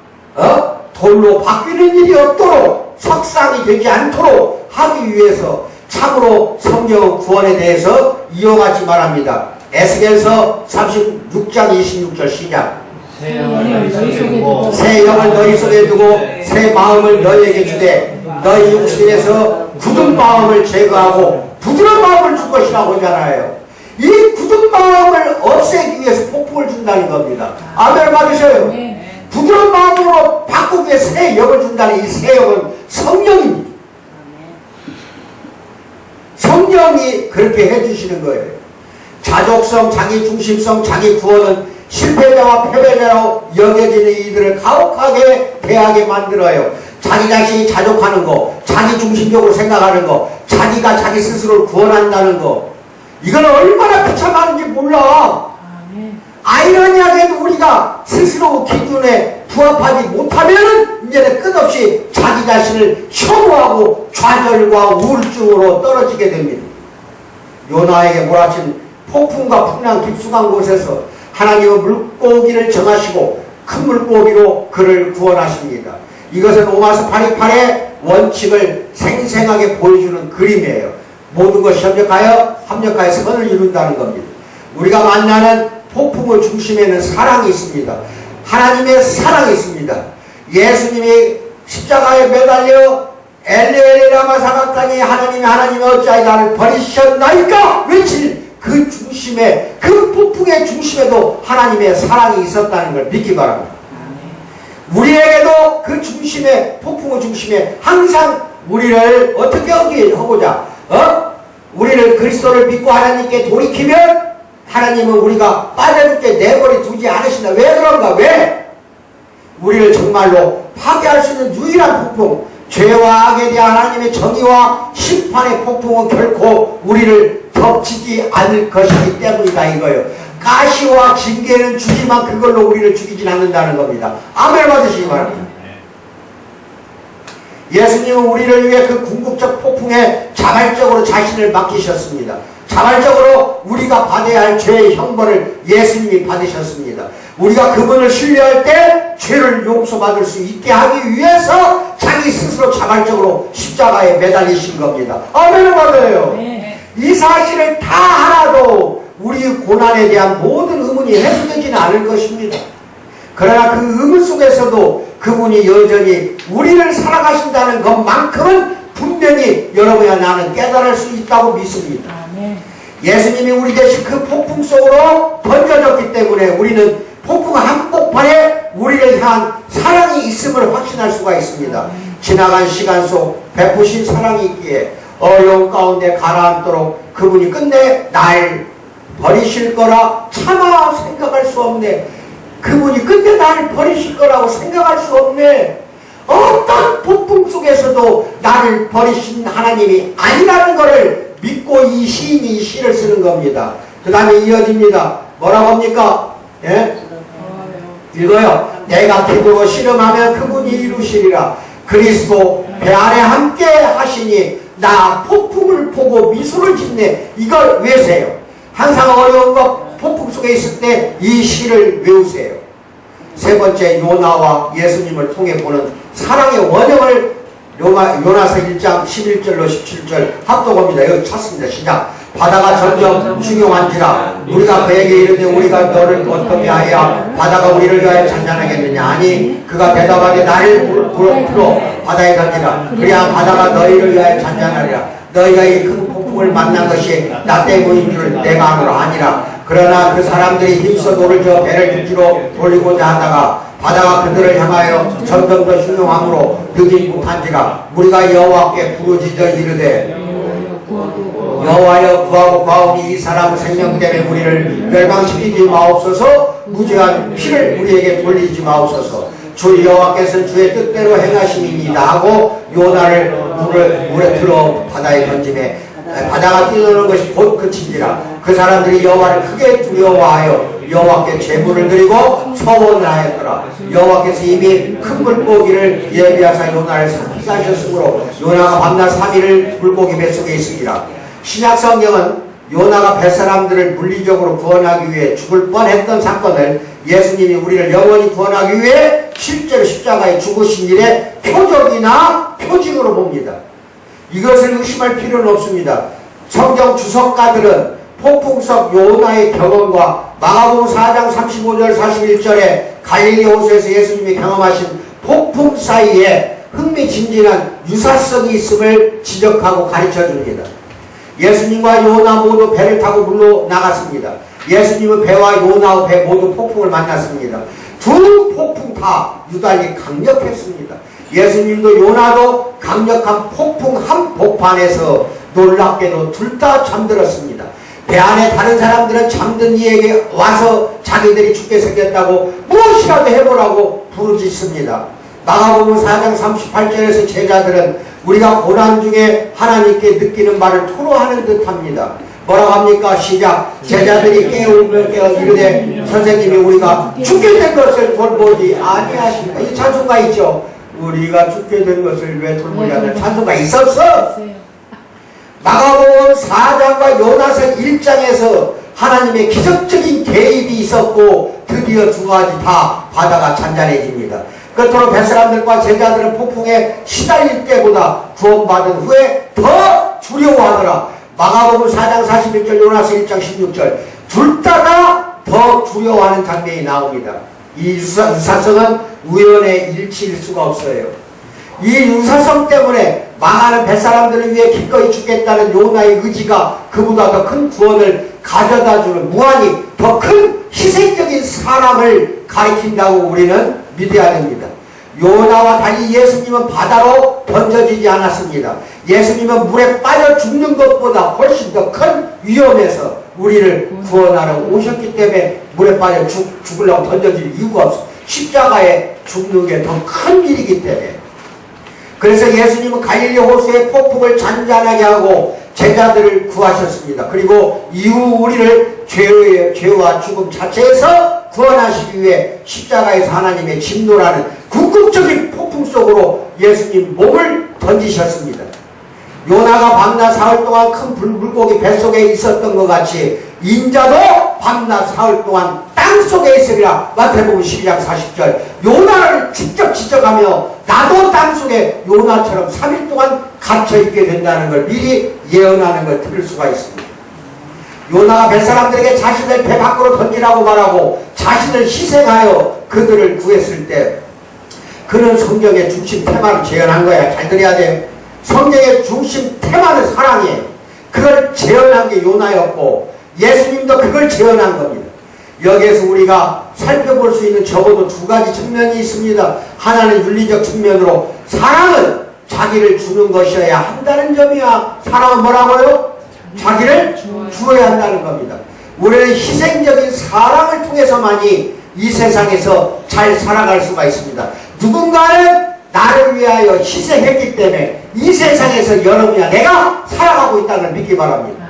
돌로 바뀌는 일이 없도록 석상이 되지 않도록 하기 위해서 참으로 성경 구원에 대해서 이어가지 말합니다. 에스겔서 36장 26절 시작. 새 영을 너희 속에 두고 새 영을 너희 속에 두고 새 마음을 너희에게 주되 너희 육신에서 굳은 마음을 제거하고 부드러운 마음을 줄 것이라고 하잖아요. 이 굳은 마음을 없애기 위해서 폭풍을 준다는 겁니다. 아멘 받으셔요. 부드러운 마음으로 바꾸기 위해 새 영을 준다는 이 새 영은 성령입니다. 성령이 그렇게 해주시는 거예요. 자족성, 자기중심성, 자기 구원은 실패자와 패배자로 여겨지는 이들을 가혹하게 대하게 만들어요. 자기 자신이 자족하는 거, 자기 중심적으로 생각하는 거, 자기가 자기 스스로를 구원한다는 거, 이건 얼마나 비참한지 몰라. 아이러니하게도 우리가 스스로 기준에 부합하지 못하면 이제는 끝없이 자기 자신을 혐오하고 좌절과 우울증으로 떨어지게 됩니다. 요나에게 몰아친 폭풍과 풍랑 깊숙한 곳에서 하나님은 물고기를 정하시고 큰 물고기로 그를 구원하십니다. 이것은 오마스 828의 원칙을 생생하게 보여주는 그림이에요. 모든 것이 협력하여 선을 이룬다는 겁니다. 우리가 만나는 폭풍의 중심에는 사랑이 있습니다. 하나님의 사랑이 있습니다. 예수님이 십자가에 매달려 엘리 라마 사박단이 하나님이 어찌하여 나를 버리셨나이까 외칠 그 중심에, 그 폭풍의 중심에도 하나님의 사랑이 있었다는 걸 믿기 바랍니다. 우리에게도 그 중심에, 폭풍의 중심에 항상 우리를 어떻게 하고자 우리를 그리스도를 믿고 하나님께 돌이키면 하나님은 우리가 빠져죽게 내버려 두지 않으신다. 왜 그런가? 왜? 우리를 정말로 파괴할 수 있는 유일한 폭풍, 죄와 악에 대한 하나님의 정의와 심판의 폭풍은 결코 우리를 덮치지 않을 것이기 때문이다 이거예요. 가시와 징계는 주지만 그걸로 우리를 죽이진 않는다는 겁니다. 아멘 받으시기 바랍니다. 예수님은 우리를 위해 그 궁극적 폭풍에 자발적으로 자신을 맡기셨습니다. 자발적으로 우리가 받아야 할 죄의 형벌을 예수님이 받으셨습니다. 우리가 그분을 신뢰할 때 죄를 용서받을 수 있게 하기 위해서 자기 스스로 자발적으로 십자가에 매달리신 겁니다. 아멘. 맞아요. 네. 이 사실을 다 하나도 우리 고난에 대한 모든 의문이 해소되지는 않을 것입니다. 그러나 그 의문 속에서도 그분이 여전히 우리를 살아가신다는 것만큼은 분명히 여러분과 나는 깨달을 수 있다고 믿습니다. 아멘. 예수님이 우리 대신 그 폭풍 속으로 던져졌기 때문에 우리는 폭풍 한복판에 우리를 향한 사랑이 있음을 확신할 수가 있습니다. 지나간 시간 속 베푸신 사랑이 있기에 어려운 가운데 가라앉도록 그분이 끝내 날 버리실 거라 차마 생각할 수 없네. 그분이 끝내 날 버리실 거라고 생각할 수 없네. 어떤 폭풍 속에서도 나를 버리신 하나님이 아니라는 것을 믿고 이 시인이 이 시를 쓰는 겁니다. 그 다음에 이어집니다. 뭐라고 합니까? 예? 읽어요. 내가 기도로 씨름하면 그분이 이루시리라. 그리스도 배 안에 함께 하시니 나 폭풍을 보고 미소를 짓네. 이걸 외우세요. 항상 어려운 것 폭풍 속에 있을 때 이 시를 외우세요. 세 번째, 요나와 예수님을 통해 보는 사랑의 원형을 요나서 1장 11절로 17절 합독합니다. 여기 찾습니다. 시작. 바다가 점점 중용한지라 우리가 그에게 이르되 우리가 너를 어떻게 하여 바다가 우리를 위하여 잔잔하겠느냐. 아니 그가 대답하되 나를 불어 바다에 던지라. 그래야 바다가 너희를 위하여 잔잔하리라. 너희가 이 큰 폭풍을 만난 것이 나 때문인 줄 내가 아노라. 아니라 그러나 그 사람들이 힘써 돌을 저 배를 육지로 돌리고자 하다가 바다가 그들을 향하여 점점 더 흉용함으로 느긴 못한지라. 우리가 여호와께 부르짖어 이르되 여호와여 구하고 구하오니 이 사람 생명 때문에 우리를 멸망시키지 마옵소서. 무죄한 피를 우리에게 돌리지 마옵소서. 주 여호와께서는 주의 뜻대로 행하심이니이다 하고 요나를 물에 들어 바다에 던짐에 바다가 뛰어오는 것이 곧 그친지라. 그 사람들이 여호와를 크게 두려워하여 여호와께 제물을 드리고 서원을 하였더라. 여호와께서 이미 큰 물고기를 예비하사 요나를 삼키게 하셨으므로 요나가 밤낮 3일을 물고기 뱃속에 있으니라. 신약성경은 요나가 뱃사람들을 물리적으로 구원하기 위해 죽을 뻔했던 사건을 예수님이 우리를 영원히 구원하기 위해 실제로 십자가에 죽으신 일의 표적이나 표징으로 봅니다. 이것을 의심할 필요는 없습니다. 성경 주석가들은 폭풍 속 요나의 경험과 마가복음 4장 35절 41절에 갈릴리 호수에서 예수님이 경험하신 폭풍 사이에 흥미진진한 유사성이 있음을 지적하고 가르쳐줍니다. 예수님과 요나 모두 배를 타고 물로 나갔습니다. 예수님은 배와 요나와 배 모두 폭풍을 만났습니다. 두 폭풍 다 유달리 강력했습니다. 예수님도 요나도 강력한 폭풍 한복판에서 놀랍게도 둘 다 잠들었습니다. 배 안에 다른 사람들은 잠든 이에게 와서 자기들이 죽게 생겼다고 무엇이라도 해보라고 부르짖습니다. 마가복음 4장 38절에서 제자들은 우리가 고난 중에 하나님께 느끼는 말을 토로하는 듯합니다. 뭐라고 합니까? 시작. 제자들이 깨우며 이르되 선생님이 우리가 죽게 된 것을 돌보지 아니하십니까? 이 찬송가 있죠. 우리가 죽게 된 것을 왜 돌보지 않는 찬송가 있었어. 마가복음 4장과 요나서 1장에서 하나님의 기적적인 개입이 있었고 드디어 두 가지 다 바다가 잔잔해집니다. 끝으로 뱃사람들과 제자들은 폭풍에 시달릴 때보다 구원받은 후에 더 두려워하더라. 마가복음 4장 41절 요나서 1장 16절 둘 다 더 두려워하는 장면이 나옵니다. 이 유사성은 우연의 일치일 수가 없어요. 이 유사성 때문에 망하는 뱃사람들을 위해 기꺼이 죽겠다는 요나의 의지가 그보다 더 큰 구원을 가져다주는 무한히 더 큰 희생적인 사람을 가리킨다고 우리는 믿어야 됩니다. 요나와 달리 예수님은 바다로 던져지지 않았습니다. 예수님은 물에 빠져 죽는 것보다 훨씬 더 큰 위험에서 우리를 구원하러 오셨기 때문에 물에 빠져 죽으려고 던져질 이유가 없어. 십자가에 죽는 게 더 큰 일이기 때문에. 그래서 예수님은 갈릴리 호수의 폭풍을 잔잔하게 하고 제자들을 구하셨습니다. 그리고 이후 우리를 죄와 죽음 자체에서 구원하시기 위해 십자가에서 하나님의 진노라는 궁극적인 폭풍 속으로 예수님 몸을 던지셨습니다. 요나가 밤낮 사흘 동안 큰 물고기 뱃속에 있었던 것 같이 인자도 밤낮 사흘 동안 땅속에 있으리라. 마태복음 12장 40절. 요나를 직접 지적하며 나도 땅속에 요나처럼 3일 동안 갇혀있게 된다는 걸 미리 예언하는 걸 들을 수가 있습니다. 요나가 뱃사람들에게 자신을 배 밖으로 던지라고 말하고 자신을 희생하여 그들을 구했을 때 그는 성경의 중심 테마를 재현한 거야. 잘 들어야 돼. 성경의 중심 테마는 사랑이에요. 그걸 재현한 게 요나였고 예수님도 그걸 재현한 겁니다. 여기에서 우리가 살펴볼 수 있는 적어도 두 가지 측면이 있습니다. 하나는 윤리적 측면으로 사랑은 자기를 주는 것이어야 한다는 점이야. 사랑은 뭐라고요? 자기를 주어야 한다는 겁니다. 우리는 희생적인 사랑을 통해서만이 이 세상에서 잘 살아갈 수가 있습니다. 누군가는 나를 위하여 희생했기 때문에 이 세상에서 여러분이나 내가 살아가고 있다는 걸 믿기 바랍니다.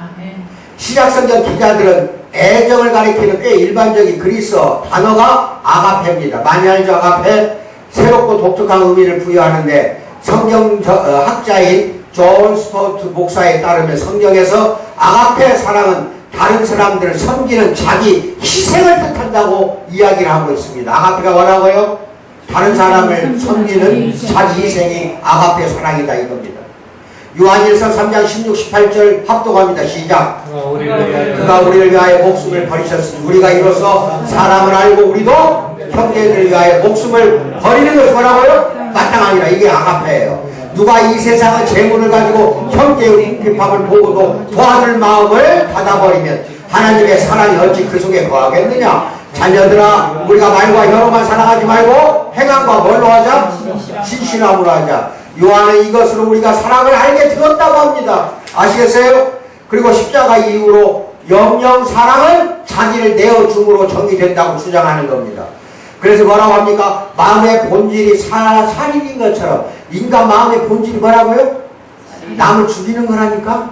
시작성경 기자들은 애정을 가리키는 꽤 일반적인 그리스어 단어가 아가페입니다. 많이 알죠? 아가페? 새롭고 독특한 의미를 부여하는데 성경 학자인 존 스토트 목사에 따르면 성경에서 아가페 사랑은 다른 사람들을 섬기는 자기 희생을 뜻한다고 이야기를 하고 있습니다. 아가페가 뭐라고요? 다른 사람을 섬기는 자기 희생이 아가페 사랑이다 이겁니다. 요한일서 3장 16, 18절 합독합니다. 시작. 그가 우리를 위하여 목숨을 버리셨으니 우리가 이로써 사람을 알고 우리도 형제들을 위하여 목숨을 버리는 것이 뭐라고요? 마땅하니라. 이게 아가페예요. 누가 이 세상의 재물을 가지고 형제의 비판을 보고도 도와줄 마음을 닫아버리면 하나님의 사랑이 어찌 그 속에 거하겠느냐. 자녀들아 우리가 말과 혀로만 사랑하지 말고 행함과 뭘로 하자? 진실함으로 하자. 요한은 이것으로 우리가 사랑을 알게 되었다고 합니다. 아시겠어요? 그리고 십자가 이후로 영영 사랑은 자기를 내어줌으로 정의된다고 주장하는 겁니다. 그래서 뭐라고 합니까? 마음의 본질이 살인인 것처럼 인간 마음의 본질이 뭐라고요? 남을 죽이는 거라니까?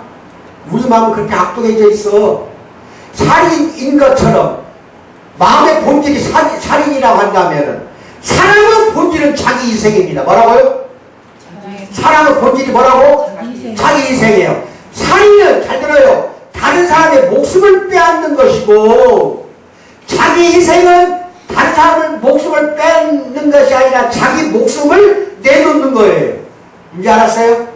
우리 마음은 그렇게 악독해져 있어. 살인인 것처럼 마음의 본질이 살인이라고 한다면 사랑의 본질은 자기 희생입니다. 뭐라고요? 사랑의 본질이 뭐라고? 자기 희생이에요. 살인은 잘 들어요. 다른 사람의 목숨을 빼앗는 것이고 자기 희생은 다른 사람의 목숨을 빼앗는 것이 아니라 자기 목숨을 내놓는 거예요. 이제 알았어요?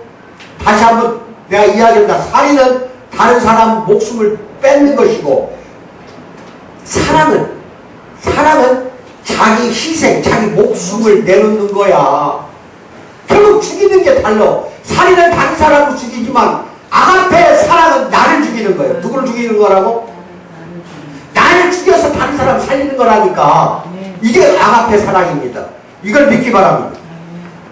다시 한번 내가 이야기합니다. 살인은 다른 사람 목숨을 뺏는 것이고 사랑은 자기 희생, 자기 목숨을 내놓는 거야. 결국 죽이는 게 달라. 살인은 다른 사람을 죽이지만 아가페 사랑은 나를 죽이는 거예요. 누구를 죽이는 거라고? 나를 죽여서 다른 사람 살리는 거라니까. 이게 아가페 사랑입니다. 이걸 믿기 바랍니다.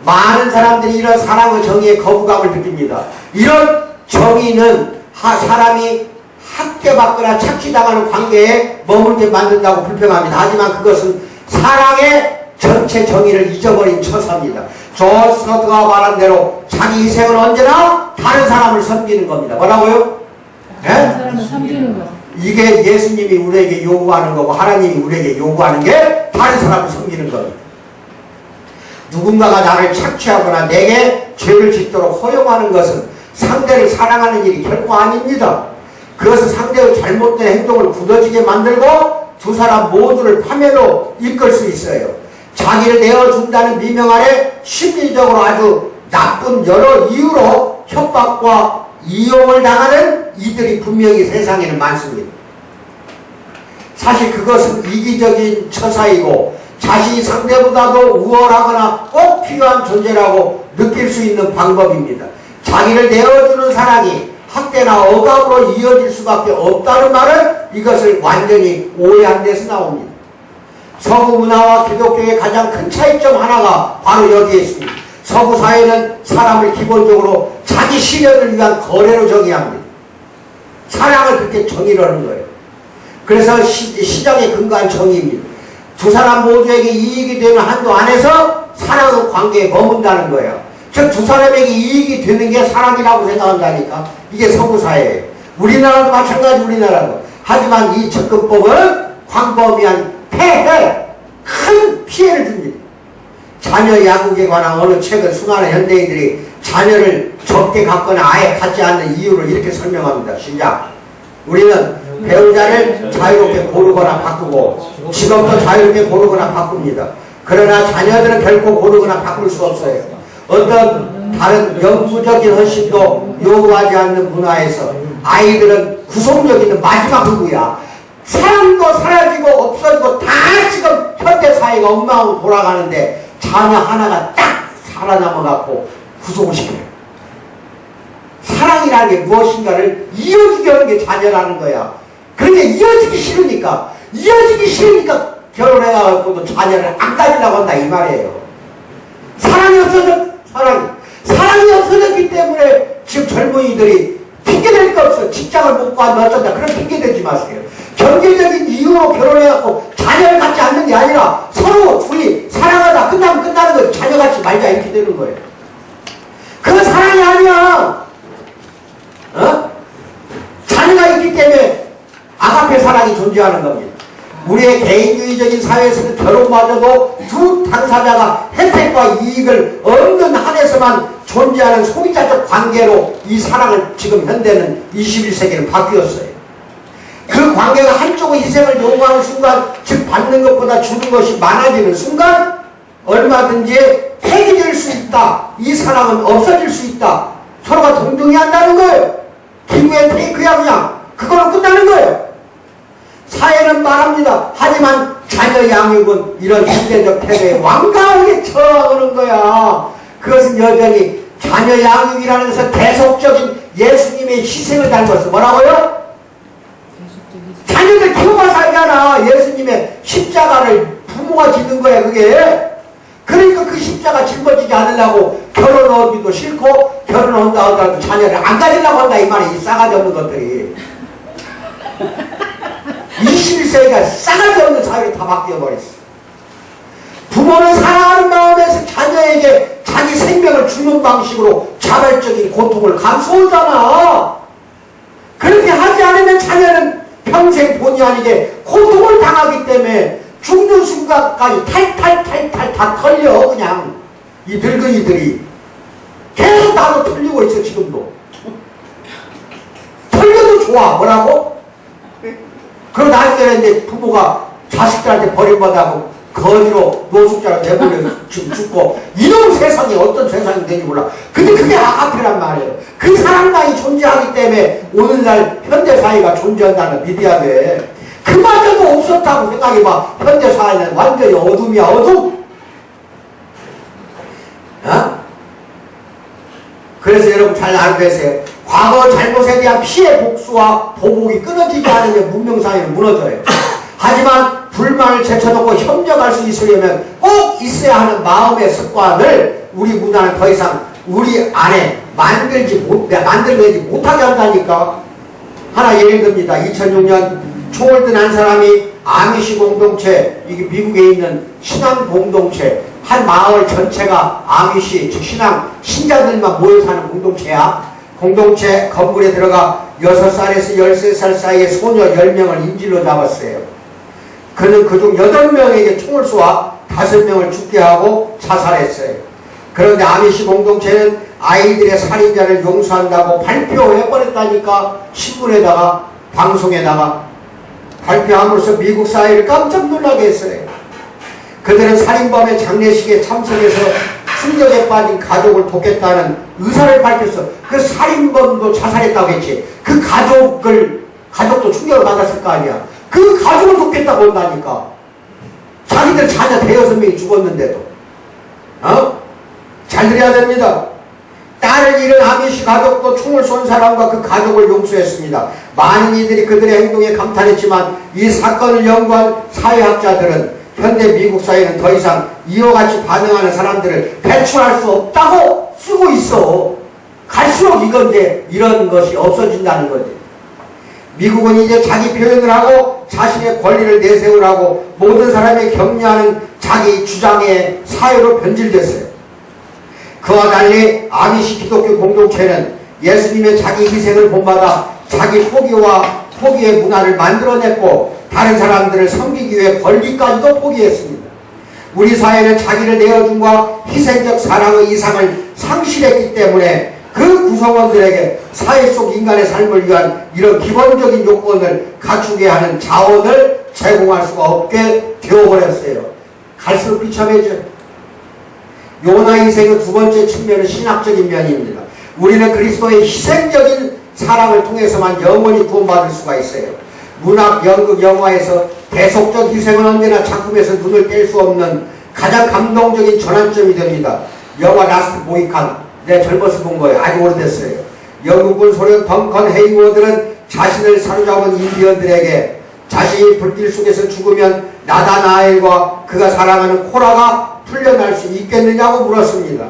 많은 사람들이 이런 사랑의 정의에 거부감을 느낍니다. 이런 정의는 사람이 학대받거나 착취당하는 관계에 머물게 만든다고 불평합니다. 하지만 그것은 사랑의 전체 정의를 잊어버린 처사입니다. 존 스토트가 말한 대로 자기 희생은 언제나 다른 사람을 섬기는 겁니다. 뭐라고요? 다른 사람을 섬기는 거. 이게 예수님이 우리에게 요구하는 거고 하나님이 우리에게 요구하는 게 다른 사람을 섬기는 겁니다. 누군가가 나를 착취하거나 내게 죄를 짓도록 허용하는 것은 상대를 사랑하는 일이 결코 아닙니다. 그것은 상대의 잘못된 행동을 굳어지게 만들고 두 사람 모두를 파멸로 이끌 수 있어요. 자기를 내어준다는 미명 아래 심리적으로 아주 나쁜 여러 이유로 협박과 이용을 당하는 이들이 분명히 세상에는 많습니다. 사실 그것은 이기적인 처사이고 자신이 상대보다도 우월하거나 꼭 필요한 존재라고 느낄 수 있는 방법입니다. 자기를 내어주는 사랑이 학대나 억압으로 이어질 수밖에 없다는 말은 이것을 완전히 오해한 데서 나옵니다. 서구 문화와 기독교의 가장 큰 차이점 하나가 바로 여기에 있습니다. 서구 사회는 사람을 기본적으로 자기 실현을 위한 거래로 정의합니다. 사랑을 그렇게 정의를 하는 거예요. 그래서 시장에 근거한 정의입니다. 두 사람 모두에게 이익이 되는 한도 안에서 사랑은 관계에 머문다는 거예요. 즉 두 사람에게 이익이 되는 게 사랑이라고 생각한다니까. 이게 서구 사회예요. 우리나라도 마찬가지 우리나라도. 하지만 이 접근법은 광범위한 폐해, 큰 피해를 줍니다. 자녀 양육에 관한 어느 책은 수많은 현대인들이 자녀를 적게 갖거나 아예 갖지 않는 이유를 이렇게 설명합니다. 시작. 우리는 배우자를 자유롭게 고르거나 바꾸고 직업도 자유롭게 고르거나 바꿉니다. 그러나 자녀들은 결코 고르거나 바꿀 수 없어요. 어떤 다른 영구적인 헌신도 요구하지 않는 문화에서 아이들은 구속력 있는 마지막 흑우야. 사랑도 사라지고 없어지고 다 지금 현대사회가 엉망으로 돌아가는데 자녀 하나가 딱 살아남아갖고 구속을 시켜요. 사랑이라는 게 무엇인가를 이어지게 하는 게 자녀라는 거야. 그러니까 이어지기 싫으니까 결혼해가지고도 자녀를 안 가지려고 한다 이 말이에요. 사랑이 없어졌기 때문에 지금 젊은이들이 핑계댈 거 없어. 직장을 못 구하면 어쩐다. 그런 핑계 대지 마세요. 경제적인 이유로 결혼해갖고 자녀를 갖지 않는 게 아니라 서로 둘이 사랑하다 끝나면 끝나는 거예요. 자녀 갖지 말자 이렇게 되는 거예요. 그건 사랑이 아니야. 자녀가 있기 때문에 아가페 사랑이 존재하는 겁니다. 우리의 개인주의적인 사회에서는 결혼마저도 두 당사자가 혜택과 이익을 얻는 한에서만 존재하는 소비자적 관계로 이 사랑을 지금 현대는 21세기는 바뀌었어요. 그 관계가 한쪽의 희생을 요구하는 순간, 즉 받는 것보다 주는 것이 많아지는 순간 얼마든지 폐기될 수 있다. 이 사랑은 없어질 수 있다. 서로가 동등해한다는 거예요. 기부의 테이크야 그냥. 그걸로 끝나는 거예요. 사회는 말합니다. 하지만 자녀 양육은 이런 현대적 태도에 완강하게 처하는 거야. 그것은 여전히 자녀 양육이라는 것은 계속적인 예수님의 희생을 닮았어. 뭐라고요? 자녀들 키워가 살잖아. 예수님의 십자가를 부모가 짓는 거야 그게. 그러니까 그 십자가 짊어지지 않으려고 결혼하기도 싫고 결혼한다 하더라도 자녀를 안 가지려고 한다 이 말이 이 싸가지 없는 것들이. 21세기가 싸가지 없는 사회로 다 바뀌어버렸어. 부모는 사랑하는 마음에서 자녀에게 자기 생명을 주는 방식으로 자발적인 고통을 감수하잖아. 그렇게 하지 않으면 자녀는 평생 본의 아니게 고통을 당하기 때문에 죽는 순간까지 탈탈 다 털려 그냥. 이 늙은이들이 계속 나도 털리고 있어 지금도. 털려도 좋아. 뭐라고? 그럼 나중에 이제 부모가 자식들한테 버림받아고 거지로 노숙자로 내버려 지금 죽고 이런 세상이 어떤 세상이 되는지 몰라. 근데 그게 아가페란 말이에요. 그 사랑만이 존재하기 때문에 오늘날 현대사회가 존재한다는 걸 믿어야 돼. 그마저도 없었다고 생각해봐. 현대사회는 완전히 어둠이야 어둠. 그래서 여러분 잘 알고 계세요. 과거 잘못에 대한 피해 복수와 보복이 끊어지지 않으면 문명사회는 무너져요. 하지만 불만을 제쳐놓고 협력할 수 있으려면 꼭 있어야 하는 마음의 습관을 우리 문화는 더 이상 우리 안에 만들지 못하게 한다니까. 하나 예를 듭니다. 2006년 총을 든 한 사람이 아미시 공동체, 이게 미국에 있는 신앙 공동체, 한 마을 전체가 아미시, 즉 신자들만 모여 사는 공동체야. 공동체 건물에 들어가 6살에서 13살 사이의 소녀 10명을 인질로 잡았어요. 그는 그중 8명에게 총을 쏘아 5명을 죽게 하고 자살했어요. 그런데 아미시 공동체는 아이들의 살인자를 용서한다고 발표해버렸다니까. 신문에다가 방송에다가 발표함으로써 미국 사회를 깜짝 놀라게 했어요. 그들은 살인범의 장례식에 참석해서 충격에 빠진 가족을 돕겠다는 의사를 밝혔어. 그 살인범도 자살했다고 했지. 그 가족도 충격을 받았을 거 아니야. 그 가족을 돕겠다고 한다니까. 자기들 자녀 6명이 죽었는데도. 잘 들어야 됩니다. 딸을 잃은 아미시 가족도 총을 쏜 사람과 그 가족을 용서했습니다. 많은 이들이 그들의 행동에 감탄했지만 이 사건을 연구한 사회학자들은 현대 미국 사회는 더 이상 이와 같이 반응하는 사람들을 배출할 수 없다고 쓰고 있어. 갈수록 이런 것이 없어진다는 거지. 미국은 이제 자기 표현을 하고 자신의 권리를 내세우라고 모든 사람이 격려하는 자기 주장의 사회로 변질됐어요. 그와 달리 아미시 기독교 공동체는 예수님의 자기 희생을 본받아 자기 포기의 문화를 만들어냈고 다른 사람들을 섬기기 위해 권리까지도 포기했습니다. 우리 사회는 자기를 내어줌과 희생적 사랑의 이상을 상실했기 때문에 그 구성원들에게 사회 속 인간의 삶을 위한 이런 기본적인 요건을 갖추게 하는 자원을 제공할 수가 없게 되어버렸어요. 갈수록 비참해져. 요나 희생의 두 번째 측면은 신학적인 면입니다. 우리는 그리스도의 희생적인 사랑을 통해서만 영원히 구원받을 수가 있어요. 문학, 연극, 영화에서 대속적 희생은 언제나 작품에서 눈을 뗄 수 없는 가장 감동적인 전환점이 됩니다. 영화 라스트 모이칸, 내가 젊어서 본 거예요. 아주 오래됐어요. 영국군 소련 덩컨 헤이워드는 자신을 사로잡은 인디언들에게 자신이 불길 속에서 죽으면 나다나엘과 그가 사랑하는 코라가 풀려날 수 있겠느냐고 물었습니다.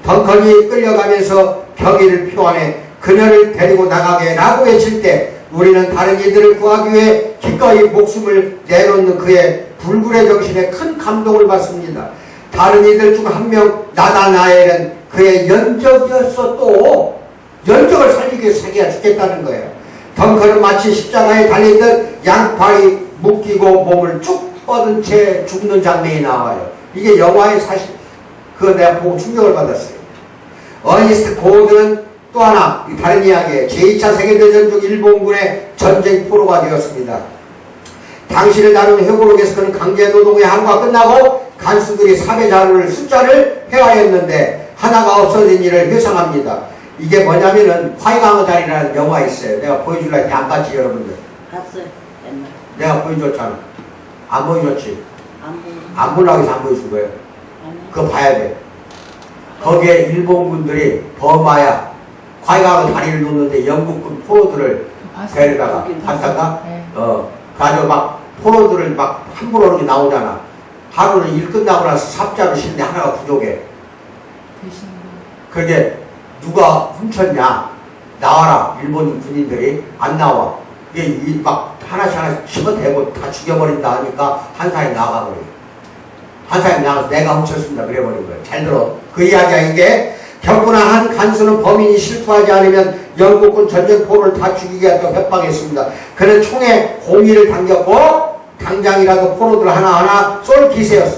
덩컨이 끌려가면서 경의를 표하네 그녀를 데리고 나가게 라고 외칠 때 우리는 다른 이들을 구하기 위해 기꺼이 목숨을 내놓는 그의 불굴의 정신에 큰 감동을 받습니다. 다른 이들 중 한 명 나다나엘은 그의 연적이었어. 또 연적을 살리기 위해 자기가 죽겠다는 거예요. 덩컨은 마치 십자가에 달리듯 양팔이 묶이고 몸을 쭉 뻗은 채 죽는 장면이 나와요. 이게 영화의 사실. 그거 내가 보고 충격을 받았어요. 어니스트 고드는 또 하나 다른 이야기예요. 제2차 세계대전 중 일본군의 전쟁 포로가 되었습니다. 당시를 다룬 회고록에서 그는 강제노동의 항구가 끝나고 간수들이 사회 자료를 숫자를 회화했는데 하나가 없어진 일을 회상합니다. 이게 뭐냐면은 화이강의 달이라는 영화 있어요. 내가 보여줄라 했는데 안 봤지 여러분들? 봤어요. 옛날. 내가 보여줬잖아. 안 보여줬지? 안 보려고 해서 안 보여준 거예요. 보는. 그거 봐야 돼. 거기에 일본군들이 버마야 화이강의 다리를 놓는데 영국군 포로들을 데려다가 갔다가 네. 가지고 막 포로들을 막 함부로 이렇게 나오잖아. 하루는 일 끝나고 나서 삽자루 실는데 하나가 부족해. 그게 누가 훔쳤냐? 나와라. 일본 군인들이 안 나와. 이게 막 하나씩 집어대고 다 죽여버린다 하니까 한 사람이 나가버려. 한 사람이 나가서 내가 훔쳤습니다. 그래버린 거예요. 잘 들어. 그 이야기야 이게. 경구나 한 간수는 범인이 실토하지 않으면 영국군 전쟁포로를 다 죽이겠다고 협박했습니다. 그는 총에 공의를 당겼고 당장이라도 포로들 하나하나 쏠 기세였어.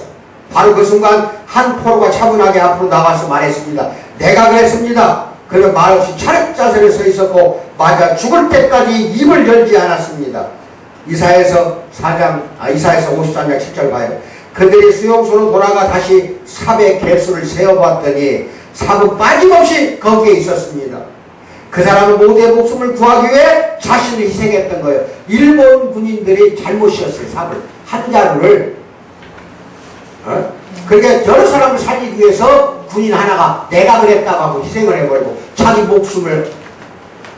바로 그 순간 한 포로가 차분하게 앞으로 나와서 말했습니다. 내가 그랬습니다. 그는 말없이 차렷 자세를 서 있었고 맞아 죽을 때까지 입을 열지 않았습니다. 이사야서 53장 10절 봐요. 그들이 수용소로 돌아가 다시 삽의 개수를 세어봤더니 삽은 빠짐없이 거기에 있었습니다. 그 사람은 모두의 목숨을 구하기 위해 자신을 희생했던 거예요. 일본 군인들이 잘못이었어요. 삽을 한 자루를 그러니까 여러 사람을 살리기 위해서 군인 하나가 내가 그랬다고 하고 희생을 해버리고 자기 목숨을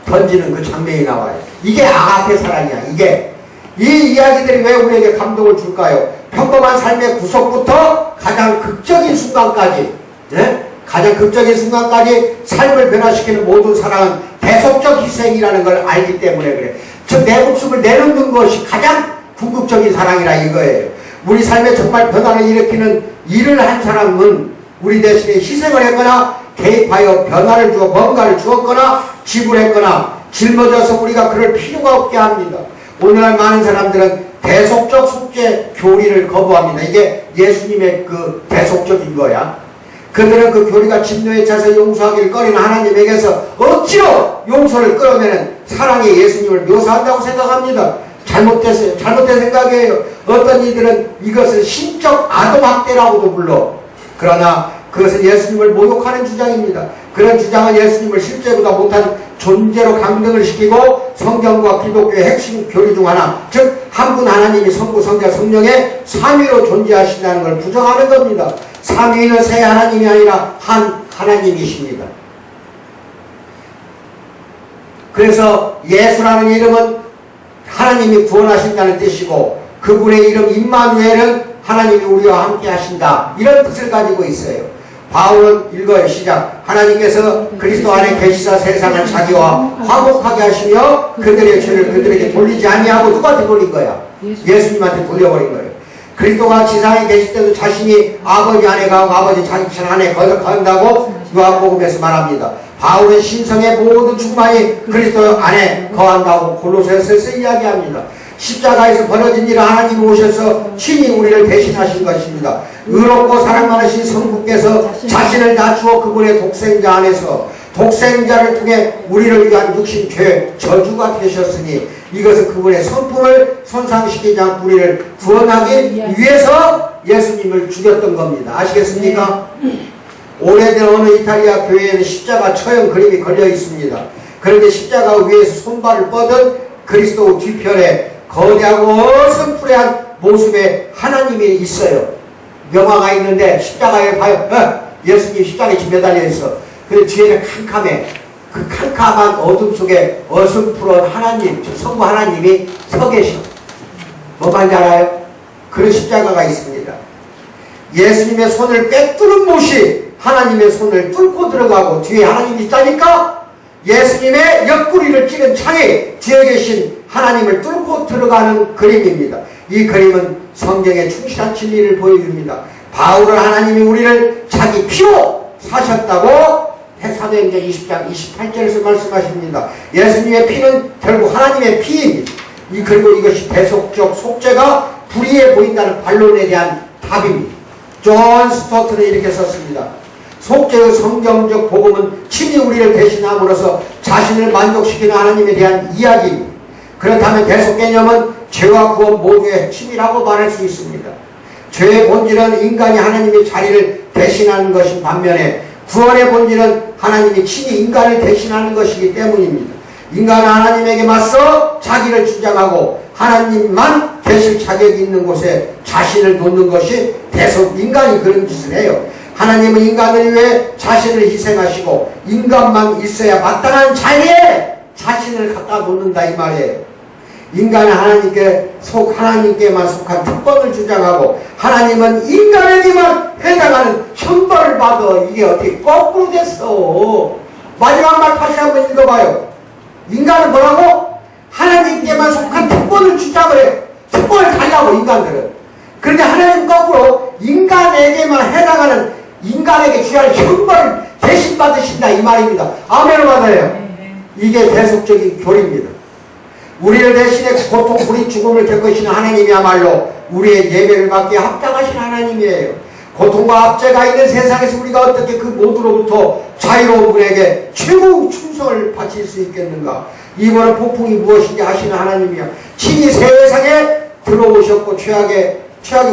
던지는 그 장면이 나와요. 이게 아가페 사랑이야. 이게 이 이야기들이 왜 우리에게 감동을 줄까요? 평범한 삶의 구속부터 가장 극적인 순간까지 가장 극적인 순간까지 삶을 변화시키는 모든 사랑은 대속적 희생이라는 걸 알기 때문에 그래. 즉 내 목숨을 내놓는 것이 가장 궁극적인 사랑이라 이거예요. 우리 삶에 정말 변화를 일으키는 일을 한 사람은 우리 대신에 희생을 했거나 개입하여 변화를 주어 뭔가를 주었거나 지불했거나 짊어져서 우리가 그럴 필요가 없게 합니다. 오늘날 많은 사람들은 대속적 속죄 교리를 거부합니다. 이게 예수님의 그 대속적인 거야. 그들은 그 교리가 진노에 차서 용서하기를 꺼리는 하나님에게서 억지로 용서를 끌어내는 사랑의 예수님을 묘사한다고 생각합니다. 잘못됐어요. 잘못된 생각이에요. 어떤 이들은 이것을 신적 아동학대라고도 불러. 그러나 그것은 예수님을 모욕하는 주장입니다. 그런 주장은 예수님을 실제보다 못한 존재로 강등을 시키고 성경과 기독교의 핵심 교리 중 하나, 즉 한 분 하나님이 성부, 성자, 성령의 삼위로 존재하신다는 걸 부정하는 겁니다. 삼위는 세 하나님이 아니라 한 하나님이십니다. 그래서 예수라는 이름은 하나님이 구원하신다는 뜻이고 그분의 이름 임마누엘은 하나님이 우리와 함께 하신다. 이런 뜻을 가지고 있어요. 바울은 읽어요. 시작. 하나님께서 그리스도 안에 계시사 세상을 자기와 화목하게 하시며 그들의 죄를 그들에게 돌리지 아니하고 누구한테 돌린 거야? 예수님한테 돌려버린 거예요. 그리스도가 지상에 계실 때도 자신이 아버지 안에 가고 아버지 자신 안에 거한다고 요한복음에서 말합니다. 바울은 신성의 모든 충만이 그리스도 안에 거한다고 골로새서에서 이야기합니다. 십자가에서 벌어진 일을 하나님이 오셔서 친히 우리를 대신하신 것입니다. 의롭고 사랑 많으신 성부께서 자신을 낮추어 그분의 독생자 안에서 독생자를 통해 우리를 위한 육신 죄 저주가 되셨으니 이것은 그분의 성품을 손상시키지 않고 우리를 구원하기 위해서 예수님을 죽였던 겁니다. 아시겠습니까? 오래된 어느 이탈리아 교회에는 십자가 처형 그림이 걸려 있습니다. 그런데 십자가 위에서 손발을 뻗은 그리스도 뒤편에 거대하고 어슴푸레한 모습의 하나님이 있어요. 명화가 있는데 십자가에 봐요. 예수님 십자가에 지금 매달려 있어. 그 뒤에는 캄캄해. 그 캄캄한 어둠 속에 어슴푸러운 하나님, 성부 하나님이 서 계셔. 뭐 말인지 알아요? 그런 십자가가 있습니다. 예수님의 손을 빼뚫은 못이 하나님의 손을 뚫고 들어가고 뒤에 하나님이 있다니까 예수님의 옆구리를 찌른 창에 뒤에 계신 하나님을 뚫고 들어가는 그림입니다. 이 그림은 성경의 충실한 진리를 보여줍니다. 바울은 하나님이 우리를 자기 피로 사셨다고 사도행전 20장 28절에서 말씀하십니다. 예수님의 피는 결국 하나님의 피입니다. 그리고 이것이 대속적 속죄가 불의해 보인다는 반론에 대한 답입니다. 존 스토트는 이렇게 썼습니다. 속죄의 성경적 복음은 친히 우리를 대신함으로써 자신을 만족시키는 하나님에 대한 이야기입니다. 그렇다면 대속 개념은 죄와 구원 모두의 핵심이라고 말할 수 있습니다. 죄의 본질은 인간이 하나님의 자리를 대신하는 것인 반면에 구원의 본질은 하나님이 친히 인간을 대신하는 것이기 때문입니다. 인간은 하나님에게 맞서 자기를 주장하고 하나님만 계실 자격이 있는 곳에 자신을 놓는 것이 대속 인간이 그런 짓을 해요. 하나님은 인간을 위해 자신을 희생하시고 인간만 있어야 마땅한 자리에 자신을 갖다 놓는다 이 말이에요. 인간은 하나님께만 속한 특권을 주장하고 하나님은 인간에게만 해당하는 형벌을 받아. 이게 어떻게 거꾸로 됐어. 마지막 말 다시 한번 읽어봐요. 인간은 뭐라고? 하나님께만 속한 특권을 주장을 해요. 특권을 달라고 인간들은. 그런데 하나님 거꾸로 인간에게만 해당하는 인간에게 주할 형벌을 대신 받으신다 이 말입니다. 아멘을 받아요. 이게 대속적인 교리입니다. 우리를 대신해 고통, 우리 죽음을 겪으시는 하나님이야말로 우리의 예배를 받기에 합당하신 하나님이에요. 고통과 압제가 있는 세상에서 우리가 어떻게 그 모두로부터 자유로운 분에게 최고 충성을 바칠 수 있겠는가? 이번에 폭풍이 무엇인지 아시는 하나님이야. 친히 세상에 들어오셨고 최악의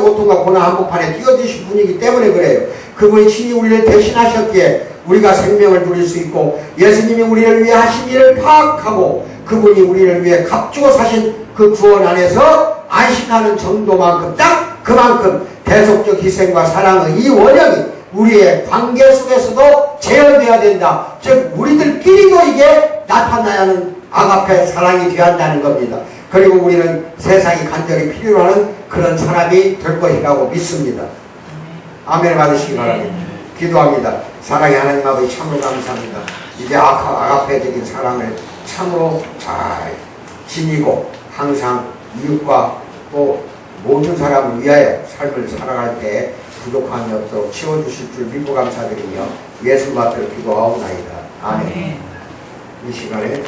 고통과 고난 한복판에 뛰어드신 분이기 때문에 그래요. 그분이 친히 우리를 대신하셨기에 우리가 생명을 누릴 수 있고 예수님이 우리를 위해 하신 일을 파악하고 그분이 우리를 위해 값주고 사신 그 구원 안에서 안식하는 정도만큼 딱 그만큼 대속적 희생과 사랑의 이 원형이 우리의 관계 속에서도 재현되어야 된다. 즉 우리들끼리도 이게 나타나야 하는 아가페 사랑이 되어야 한다는 겁니다. 그리고 우리는 세상이 간절히 필요로 하는 그런 사람이 될 것이라고 믿습니다. 아멘 받으시기 바랍니다. 기도합니다. 사랑의 하나님 아버지 참으로 감사합니다. 이제 아가페적인 사랑을 참으로 잘 지니고 항상 이웃과 또 모든 사람을 위하여 삶을 살아갈 때 부족함이 없도록 채워주실 줄 믿고 감사드리며 예수 받들 기도하옵나이다. 아멘. 이 시간에